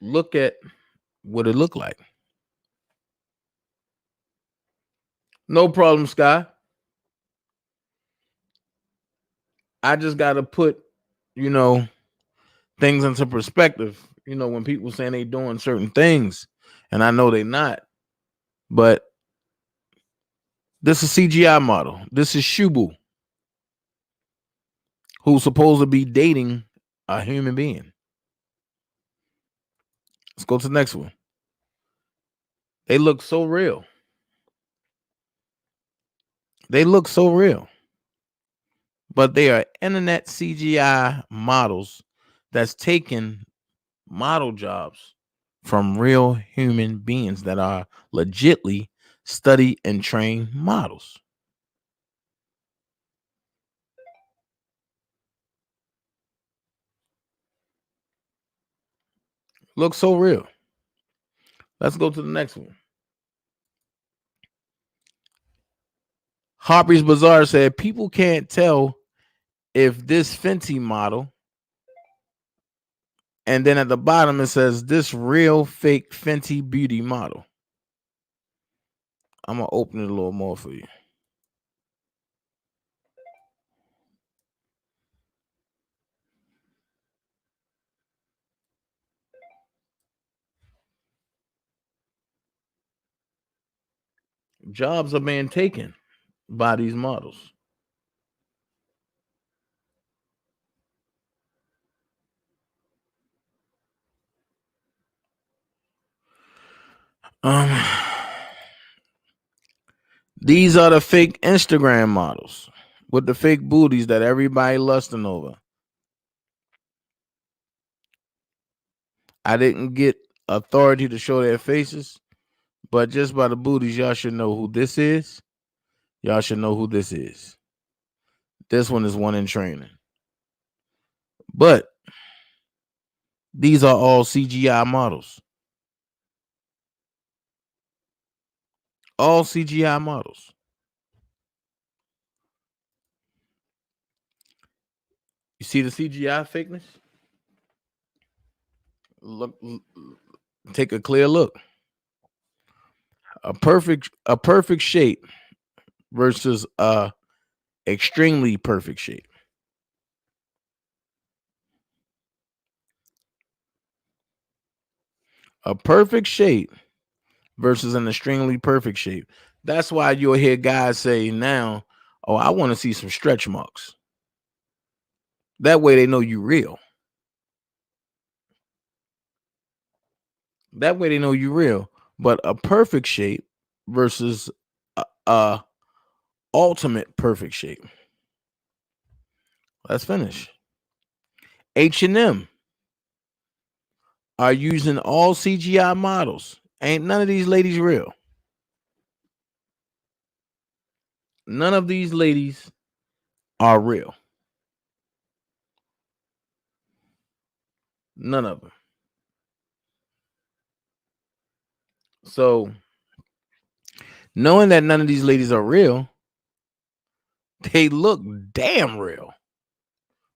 Look at what it looked like. No problem, Sky. I just got to put, things into perspective. When people saying they doing certain things, and I know they not, but this is a CGI model. This is Shubu, who's supposed to be dating a human being. Let's go to the next one. They look so real. They look so real. But they are internet CGI models that's taking model jobs from real human beings that are legitly studied and trained models. Looks so real. Let's go to the next one. Harper's Bazaar said people can't tell if this Fenty model, and then at the bottom it says this real fake Fenty beauty model. I'm gonna open it a little more for you. Jobs are being taken by these models. These are the fake Instagram models with the fake booties that everybody lusting over. I didn't get authority to show their faces, but just by the booties, y'all should know who this is. Y'all should know who this is. This one is one in training. But these are all CGI models. All CGI models. You see the CGI fakeness? Look, take a clear look. A perfect shape versus a extremely perfect shape. A perfect shape versus an extremely perfect shape. That's why you'll hear guys say now, oh, I want to see some stretch marks. That way they know you real. That way they know you real. But a perfect shape versus a ultimate perfect shape. Let's finish. H&M are using all CGI models. Ain't none of these ladies real. None of these ladies are real. None of them. So, knowing that none of these ladies are real, they look damn real.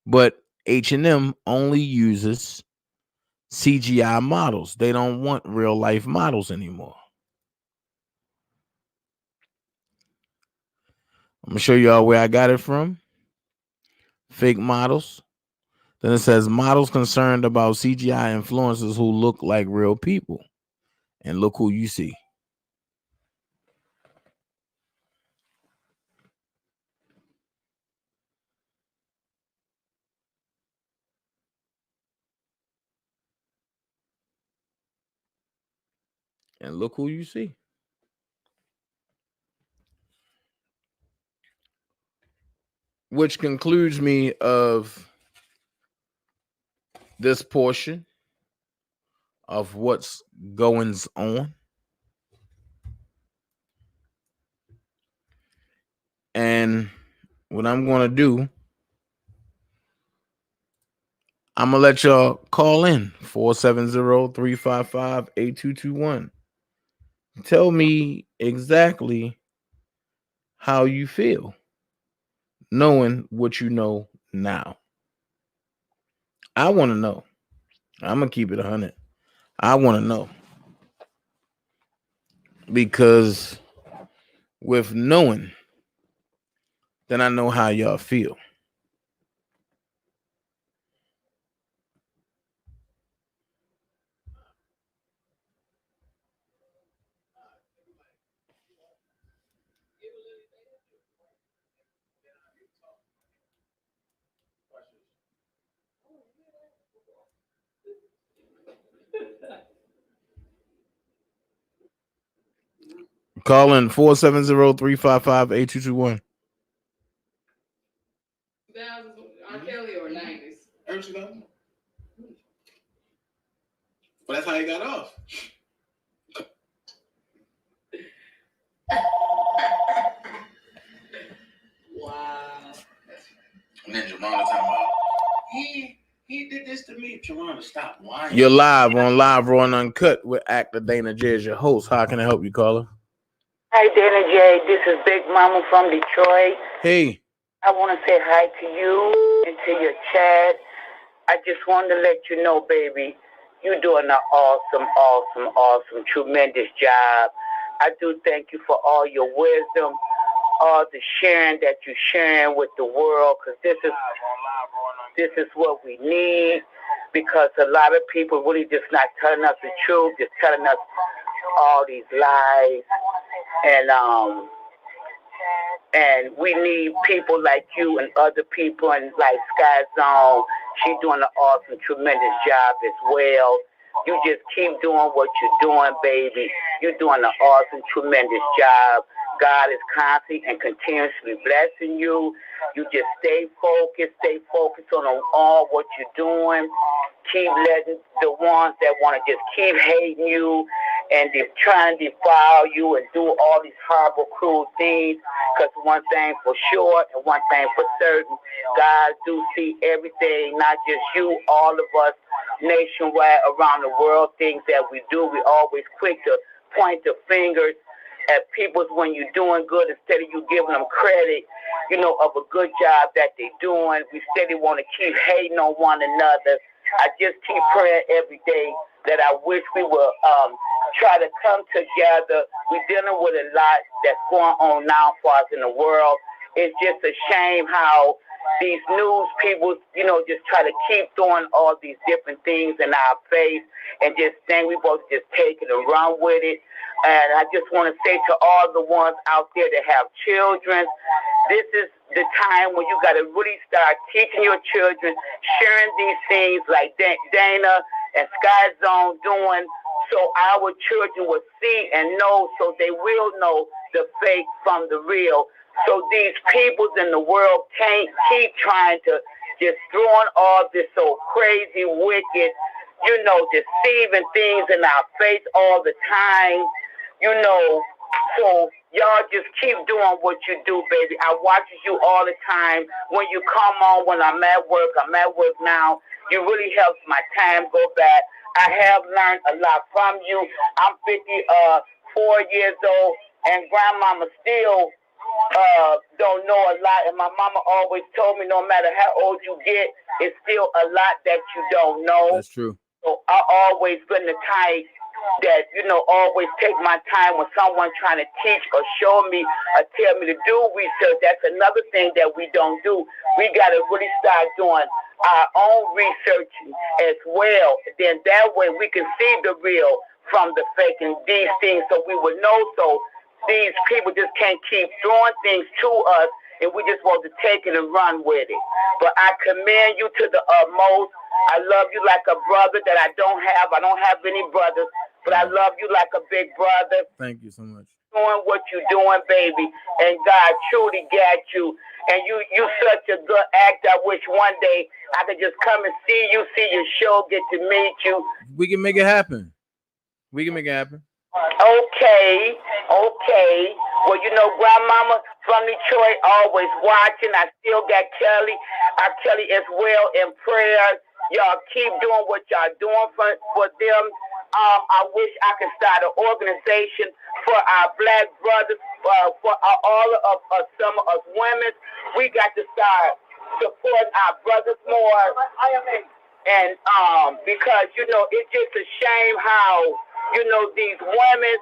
But H&M only uses CGI models. They don't want real life models anymore. I'm going to show y'all where I got it from. Fake models. Then it says models concerned about CGI influencers who look like real people. And look who you see. And look who you see. Which concludes me of this portion of what's goings on. And what I'm going to do, I'm going to let y'all call in 470-355-8221. Tell me exactly how you feel, knowing what you know now. I want to know. I'm going to keep it 100. I want to know. Because with knowing, then I know how y'all feel. Call in 470-355-8221. R. Kelly or 90s? But that's how he got off. Wow. Ninja Mama talking about He did this to me Hey, Joanna, stop lying. You're live on Live Raw and Uncut with actor Dana J as your host. How can I help you, caller? Hi, Dana J. This is Big Mama from Detroit. Hey. I want to say hi to you and to your chat. I just wanted to let you know, baby, you're doing an awesome, tremendous job. I do thank you for all your wisdom, all the sharing that you're sharing with the world, because this is what we need, because a lot of people really just not telling us the truth, just telling us all these lies. And we need people like you and other people, and like Sky Zone. She's doing an awesome, tremendous job as well. You just keep doing what you're doing, baby. You're doing an awesome, tremendous job. God is constantly and continuously blessing you. You just stay focused on all what you're doing. Keep letting the ones that want to just keep hating you and they're trying to defile you and do all these horrible, cruel things. Because one thing for sure and one thing for certain, God do see everything, not just you, all of us nationwide around the world, things that we do. We always quick to point the fingers at people when you're doing good instead of you giving them credit, of a good job that they're doing. We steady want to keep hating on one another. I just keep praying every day that I wish we would try to come together. We're dealing with a lot that's going on now for us in the world. It's just a shame how these news people, just try to keep throwing all these different things in our face and just think we both just take it and run with it. And I just want to say to all the ones out there that have children, this is the time when you got to really start teaching your children, sharing these things like Dana and Sky Zone doing, so our children will see and know, so they will know the fake from the real. So these peoples in the world can't keep trying to just throwing all this so crazy, wicked, deceiving things in our face all the time, So y'all just keep doing what you do, baby. I watch you all the time. When you come on, when I'm at work now. You really helps my time go back. I have learned a lot from you. I'm 54 years old, and grandmama still don't know a lot. And my mama always told me no matter how old you get, it's still a lot that you don't know. That's true. So I always been the type that, always take my time when someone trying to teach or show me or tell me to do research. That's another thing that we don't do. We got to really start doing our own research as well. Then that way we can see the real from the fake and these things, so we would know. So these people just can't keep throwing things to us, and we just want to take it and run with it. But I commend you to the utmost. I love you like a brother that I don't have. I don't have any brothers, but I love you like a big brother. Thank you so much. Doing what you're doing, baby, and God truly got you. And you such a good actor. I wish one day I could just come and see your show, get to meet you. We can make it happen. Okay. Well, grandmama from Detroit, always watching. I still got Kelly. Kelly as well in prayers. Y'all keep doing what y'all doing for them. I wish I could start an organization for our black brothers, for all of us, some of us women. We got to start supporting our brothers more. And because, it's just a shame how, these women,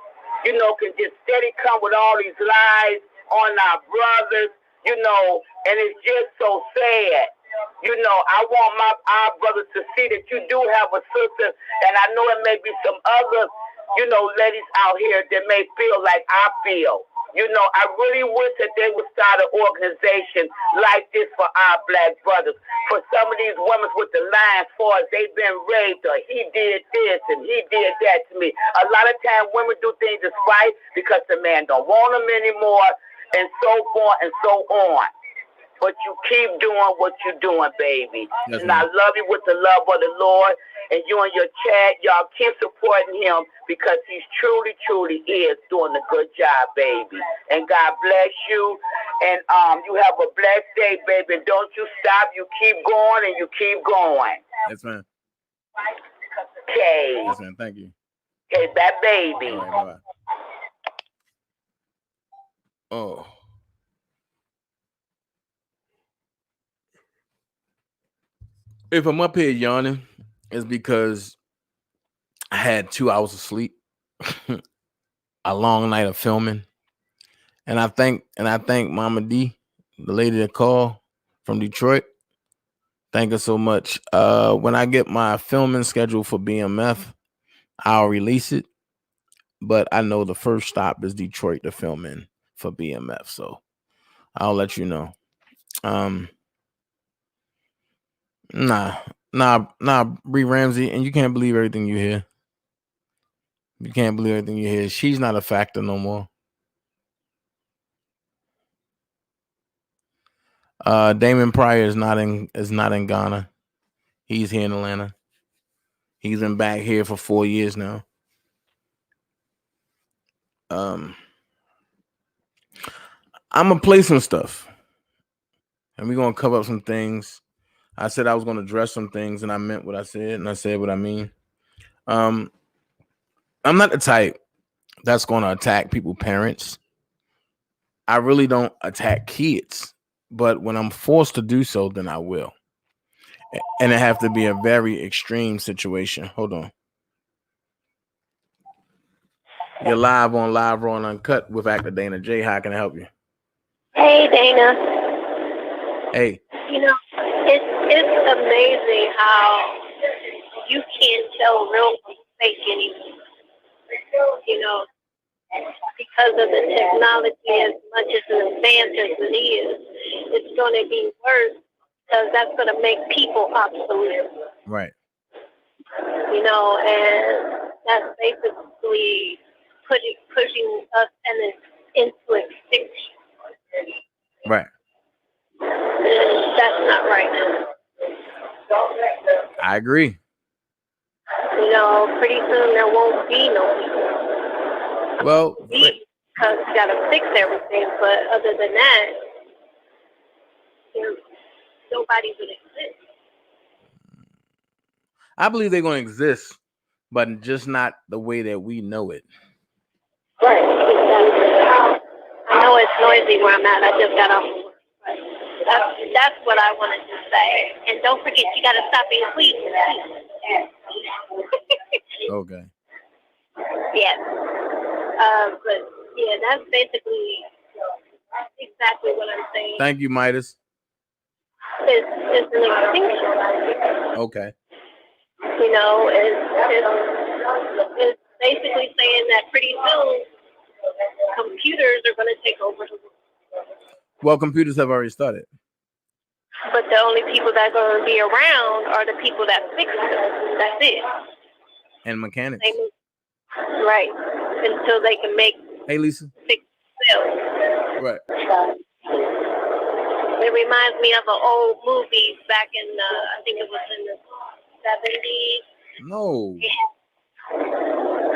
can just steady come with all these lies on our brothers, and it's just so sad. I want our brothers to see that you do have a sister, and I know it may be some other, ladies out here that may feel like I feel. I really wish that they would start an organization like this for our black brothers. For some of these women with the lines for us, they've been raped, or he did this and he did that to me. A lot of times women do things despite because the man don't want them anymore, and so forth and so on. But you keep doing what you're doing, baby. Yes, and I love you with the love of the Lord. And you and your chat, y'all keep supporting him because he's truly is doing a good job, baby. And God bless you. And you have a blessed day, baby. Don't you stop. You keep going and you keep going. Yes, man. Okay. Yes, man. Thank you. Okay, that baby. All right, bye-bye. Oh. If I'm up here yawning, it's because I had 2 hours of sleep, a long night of filming, and I thank Mama D, the lady that called from Detroit. Thank her so much. When I get my filming schedule for BMF, I'll release it. But I know the first stop is Detroit to film in for BMF, so I'll let you know. Nah, Bree Ramsey, and you can't believe everything you hear. You can't believe everything you hear. She's not a factor no more. Damon Pryor is not in Ghana. He's here in Atlanta. He's been back here for 4 years now. I'm gonna play some stuff, and we're gonna cover up some things. I said I was gonna address some things, and I meant what I said, and I said what I mean. I'm not the type that's gonna attack people's parents. I really don't attack kids, but when I'm forced to do so, then I will. And it have to be a very extreme situation. Hold on. You're live on Live Raw and Uncut with actor Dana J. How can I help you? Hey, Dana. Hey. You know, it's amazing how you can't tell real from fake anymore. You know, because of the technology, as much as an advance as it is, it's going to be worse because that's going to make people obsolete. Right. You know, and that's basically pushing us into extinction. Right. And that's not right. I agree. You know, pretty soon there won't be no people. Well, Because you got to fix everything, but other than that, nobody would exist. I believe they're going to exist, but just not the way that we know it. Right. Exactly. I know it's noisy where I'm at. I just got off. That's what I wanted to say. And don't forget, you got to stop being sweet. Okay. Yes. But yeah, that's basically exactly what I'm saying. Thank you, Midas. It's an extinction. Okay. You know, it's basically saying that pretty soon computers are going to take over the world. Well, computers have already started. But the only people that are going to be around are the people that fix them. That's it. And mechanics. Right. Until they can make Hey, Lisa. fix themselves. Right. It reminds me of an old movie back in, I think it was in the 70s. No.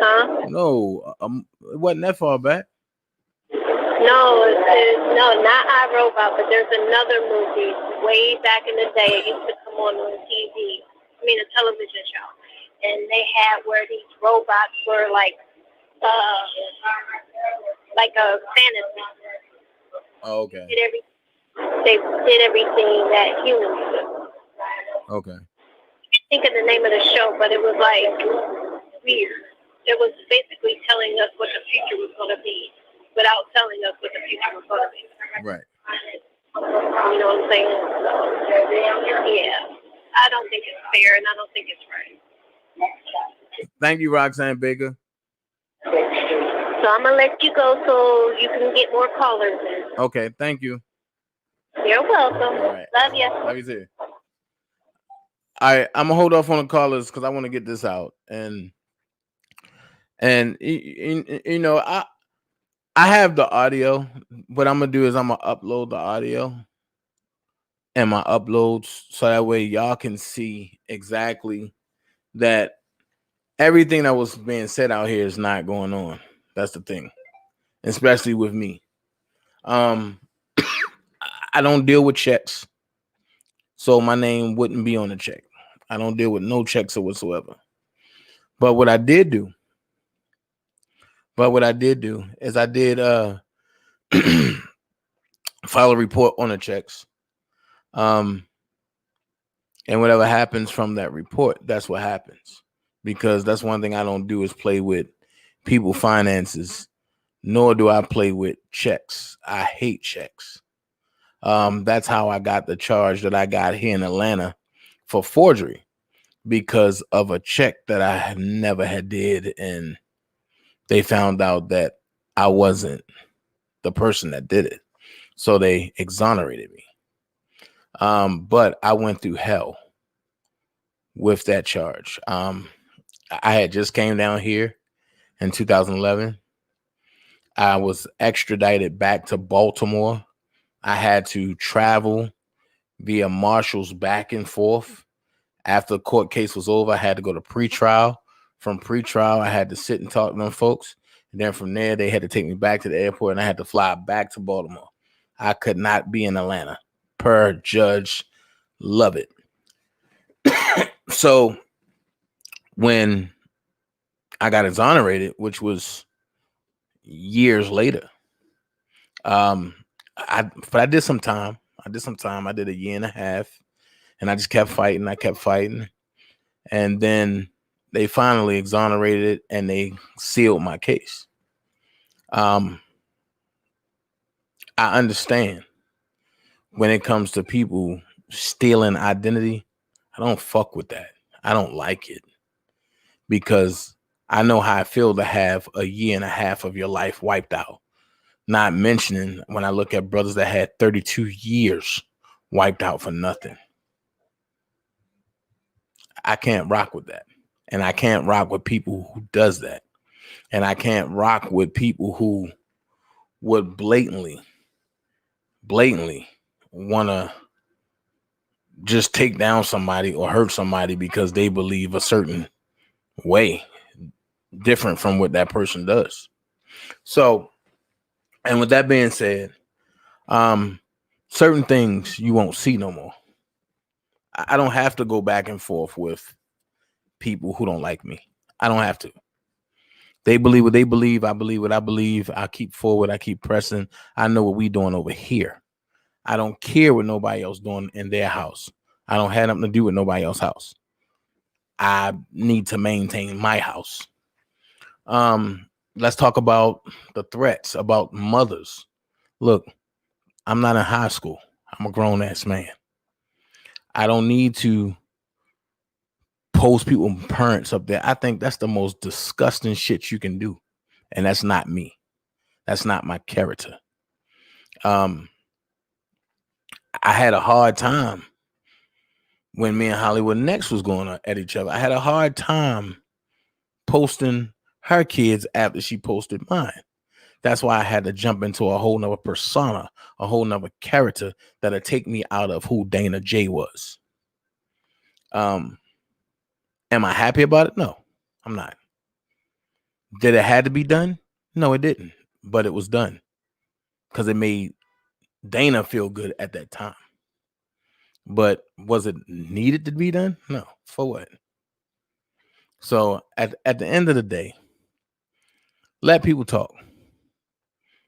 Huh? No. It wasn't that far back. No, no, not iRobot, but there's another movie way back in the day. It used to come on TV. I mean, a television show. And they had where these robots were like a fantasy. Oh, okay. They did everything that humans do. Okay. I think of the name of the show, but it was like weird. It was basically telling us what the future was going to be without telling us what the future was going to be. Right. You know what I'm saying? So, yeah. I don't think it's fair, and I don't think it's right. Thank you, Roxanne Baker. So I'm going to let you go so you can get more callers in. Okay. Thank you. You're welcome. All right. Love you. Love you too. All right. I'm going to hold off on the callers because I want to get this out. And you know, I have the audio. What I'm going to do is I'm going to upload the audio and my uploads so that way y'all can see exactly that everything that was being said out here is not going on. That's the thing, especially with me. I don't deal with checks, so my name wouldn't be on the check. I don't deal with no checks or whatsoever. But what I did do is I did file a report on the checks. And whatever happens from that report, that's what happens. Because that's one thing I don't do is play with people finances, nor do I play with checks. I hate checks. That's how I got the charge that I got here in Atlanta for forgery, because of a check that I never had did, and they found out that I wasn't the person that did it, so they exonerated me. But I went through hell with that charge. I had just came down here in 2011. I was extradited back to Baltimore. I had to travel via marshals back and forth. After the court case was over, I had to go to pretrial. From pretrial, I had to sit and talk to them folks. And then from there, they had to take me back to the airport, and I had to fly back to Baltimore. I could not be in Atlanta, per Judge Lovett. So when I got exonerated, which was years later, I did some time. I did a year and a half, and I just kept fighting. And then they finally exonerated it, and they sealed my case. I understand when it comes to people stealing identity. I don't fuck with that. I don't like it, because I know how I feel to have a year and a half of your life wiped out. Not mentioning when I look at brothers that had 32 years wiped out for nothing. I can't rock with that. And I can't rock with people who does that. And I can't rock with people who would blatantly want to just take down somebody or hurt somebody because they believe a certain way different from what that person does. So, and with that being said, certain things you won't see no more. I don't have to go back and forth with people who don't like me. I don't have to. They believe what they believe. I believe what I believe. I keep forward. I keep pressing. I know what we doing over here. I don't care what nobody else doing in their house. I don't have nothing to do with nobody else's house. I need to maintain my house. Let's talk about the threats about mothers. Look, I'm not in high school. I'm a grown ass man. I don't need to post people parents up there. I think that's the most disgusting shit you can do. And that's not me. That's not my character. I had a hard time when me and Hollywood Next was going at each other. I had a hard time posting her kids after she posted mine. That's why I had to jump into a whole nother persona, a whole nother character that'll take me out of who Dana J was. Am I happy about it? No, I'm not. Did it have to be done? No, it didn't. But it was done because it made Dana feel good at that time. But was it needed to be done? No. For what? So at the end of the day, let people talk.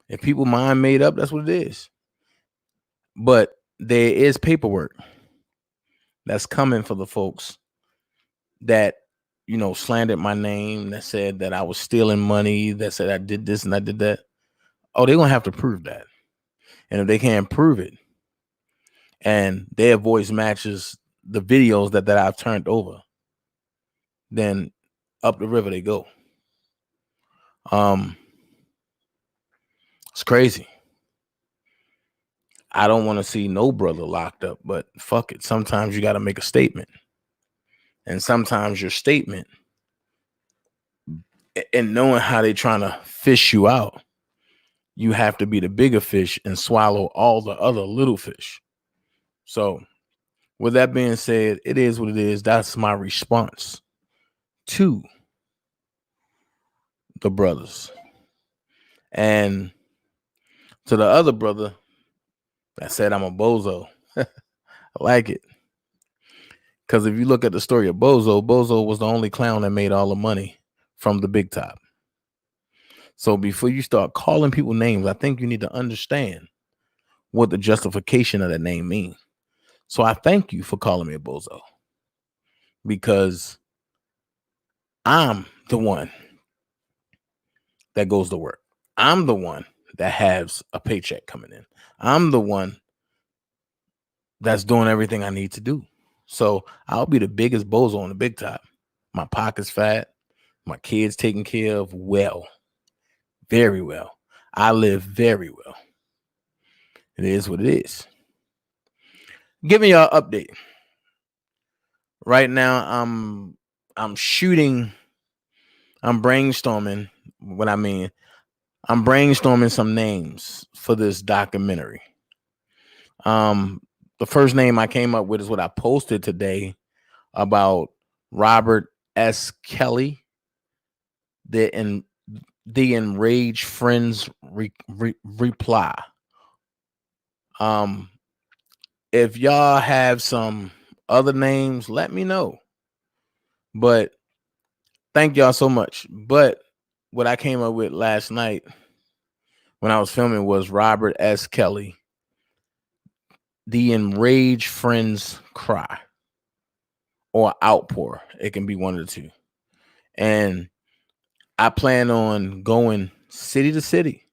If people mind made up, that's what it is. But there is paperwork that's coming for the folks that, you know, slandered my name, that said that I was stealing money, that said I did this and I did that. Oh, they're going to have to prove that. And if they can't prove it, and their voice matches the videos that I've turned over, then up the river they go. It's crazy. I don't want to see no brother locked up, but fuck it. Sometimes you got to make a statement. And sometimes your statement, and knowing how they're trying to fish you out, you have to be the bigger fish and swallow all the other little fish. So with that being said, it is what it is. That's my response to the brothers. And to the other brother that said I'm a bozo, I like it. Because if you look at the story of Bozo, Bozo was the only clown that made all the money from the big top. So before you start calling people names, I think you need to understand what the justification of that name means. So I thank you for calling me a bozo, because I'm the one that goes to work. I'm the one that has a paycheck coming in. I'm the one that's doing everything I need to do. So I'll be the biggest bozo on the big top. My pocket's fat. My kids taken care of well. Very well. I live very well. It is what it is. Give me y'all update. Right now, I'm shooting. I'm brainstorming. What I mean, I'm brainstorming some names for this documentary. The first name I came up with is what I posted today about Robert S. Kelly, the Enraged Friends reply. If y'all have some other names, let me know. But thank y'all so much. But what I came up with last night when I was filming was Robert S. Kelly, the Enraged Friends cry or outpour. It can be one of the two. And I plan on going city to city,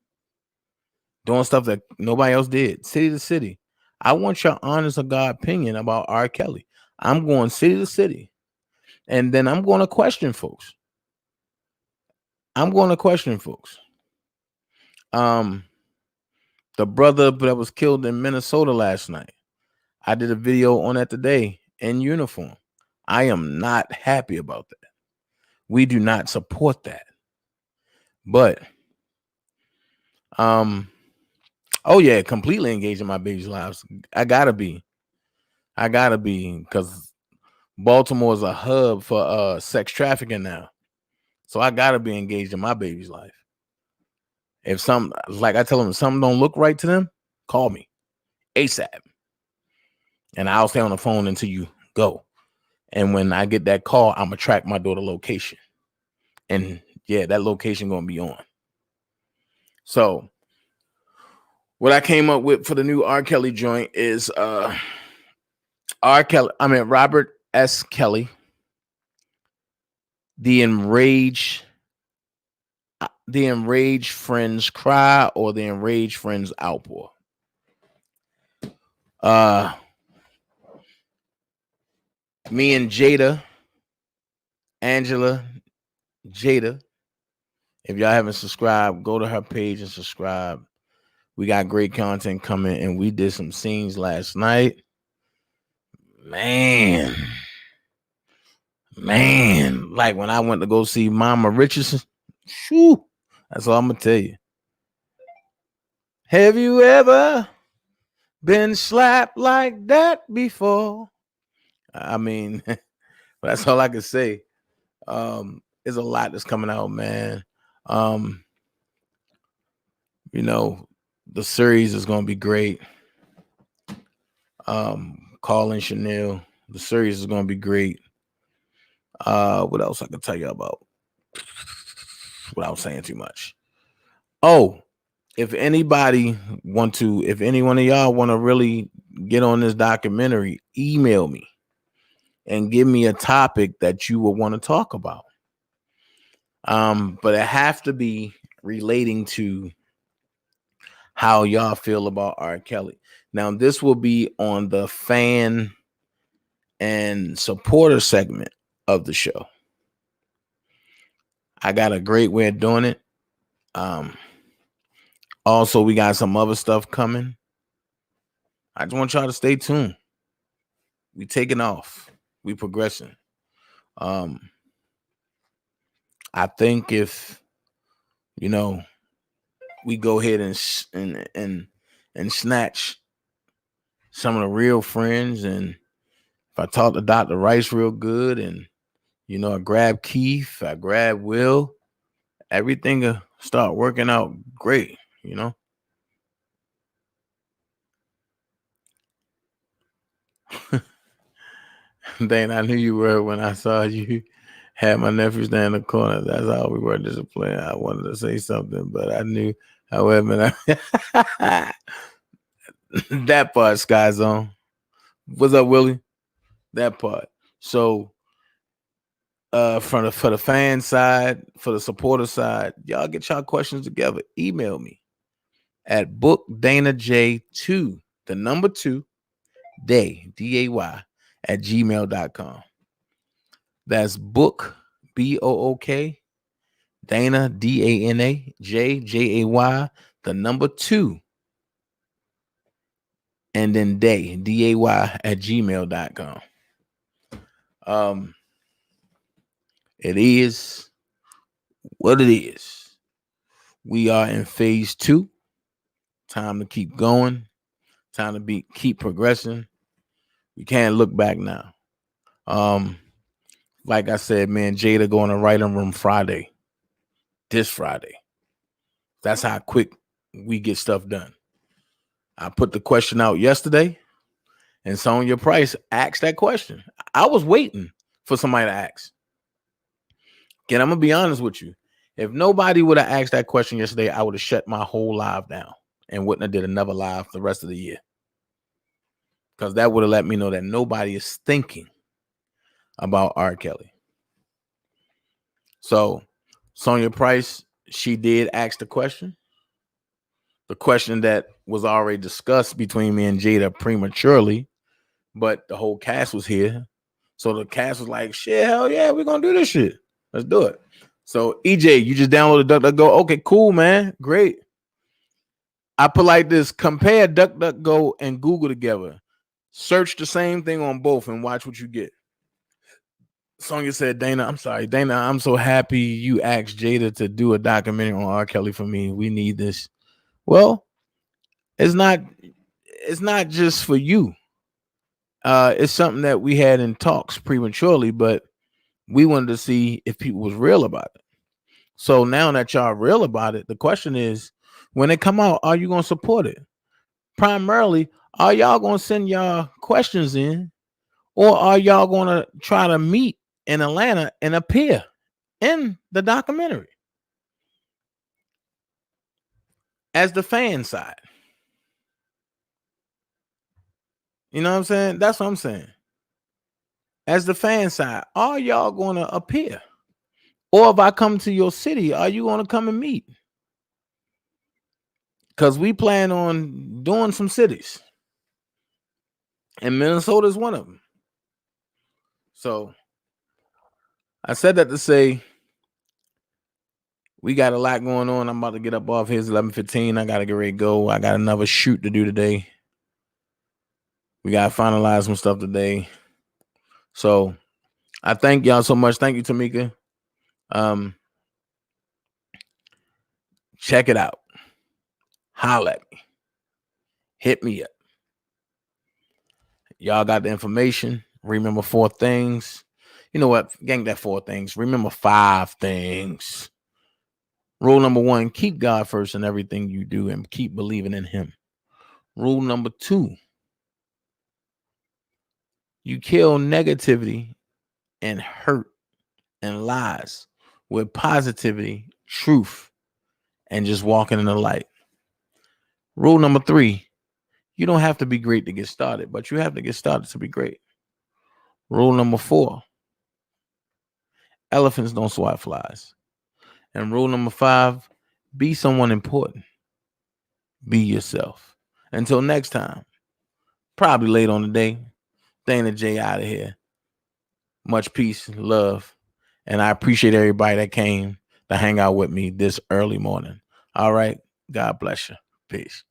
doing stuff that nobody else did, city to city. I want your honest to God opinion about R. Kelly. I'm going city to city. And then I'm going to question folks. The brother that was killed in Minnesota last night, I did a video on that today in uniform. I am not happy about that. We do not support that. But, oh yeah, completely engaged in my baby's lives. I gotta be, because Baltimore is a hub for sex trafficking now. So I gotta be engaged in my baby's life. If some, like I tell them, if something don't look right to them, call me ASAP. And I'll stay on the phone until you go. And when I get that call, I'm gonna track my daughter location. And yeah, that location gonna be on. So what I came up with for the new R. Kelly joint is Robert S. Kelly, the Enraged Friends cry or the Enraged Friends outpour. Me and Angela Jada, if y'all haven't subscribed, go to her page and subscribe. We got great content coming, and we did some scenes last night. Man, like when I went to go see Mama Richardson, shoo, that's all I'm gonna tell you. Have you ever been slapped like that before? I mean, that's all I can say. There's a lot that's coming out, man. You know, the series is gonna be great. Calling Chanel, the series is gonna be great. What else I can tell you about without saying too much? Oh, if any one of y'all want to really get on this documentary, email me and give me a topic that you would want to talk about. But it have to be relating to how y'all feel about R. Kelly. Now, this will be on the fan and supporter segment of the show. I got a great way of doing it. Also, we got some other stuff coming. I just want y'all to stay tuned. We taking off. We progressing. I think if we go ahead and snatch some of the real friends, and if I talk to Dr. Rice real good, and I grab Keith, I grab Will, everything will start working out great. Dana, I knew you were when I saw you had my nephew stand in the corner. That's how we were disciplined. I wanted to say something, but I knew, however, that part, Sky Zone. What's up, Willie? That part. So for the fan side, for the supporter side, y'all get y'all questions together. Email me at bookdanaj2, the number 2, day, D-A-Y, at gmail.com. That's book, B-O-O-K, Dana, D-A-N-A, J-J-A-Y, the number 2, and then day, D-A-Y, at gmail.com. It is what it is. We are in phase 2. Time to keep going. Time to keep progressing. We can't look back now. Like I said, man, Jada going to writing room Friday. This Friday. That's how quick we get stuff done. I put the question out yesterday, and Sonya Price asked that question. I was waiting for somebody to ask. Again, I'm gonna be honest with you. If nobody would have asked that question yesterday, I would have shut my whole live down and wouldn't have did another live the rest of the year. Because that would have let me know that nobody is thinking about R. Kelly. So Sonya Price, she did ask the question. The question that was already discussed between me and Jada prematurely, but the whole cast was here. So the cast was like, shit, hell yeah, we're gonna do this shit. Let's do it. So EJ, you just downloaded DuckDuckGo. Okay, cool, man. Great. I put like this: compare DuckDuckGo and Google together. Search the same thing on both and watch what you get. Sonya said, Dana, I'm so happy you asked Jada to do a documentary on R. Kelly for me. We need this. Well, it's not just for you. It's something that we had in talks prematurely, but we wanted to see if people was real about it. So now that y'all real about it, the question is, when it come out, are you going to support it? Primarily, are y'all going to send y'all questions in, or are y'all going to try to meet in Atlanta and appear in the documentary as the fan side? You know what I'm saying? That's what I'm saying. As the fan side, are y'all going to appear? Or if I come to your city, are you going to come and meet? Because we plan on doing some cities. And Minnesota is one of them. So I said that to say we got a lot going on. I'm about to get up off here. It's 11:15. I got to get ready to go. I got another shoot to do today. We got to finalize some stuff today. So I thank y'all so much. Thank you, Tamika. Check it out. Holla at me. Hit me up. Y'all got the information. Remember 4 things. You know what? Gang, that 4 things. Remember 5 things. Rule number 1, keep God first in everything you do and keep believing in him. Rule number 2, you kill negativity and hurt and lies with positivity, truth, and just walking in the light. Rule number 3, you don't have to be great to get started, but you have to get started to be great. Rule number 4, elephants don't swat flies. And rule number 5, be someone important. Be yourself. Until next time, probably late on the day, Dana J out of here. Much peace, love, and I appreciate everybody that came to hang out with me this early morning. All right, God bless you. Peace.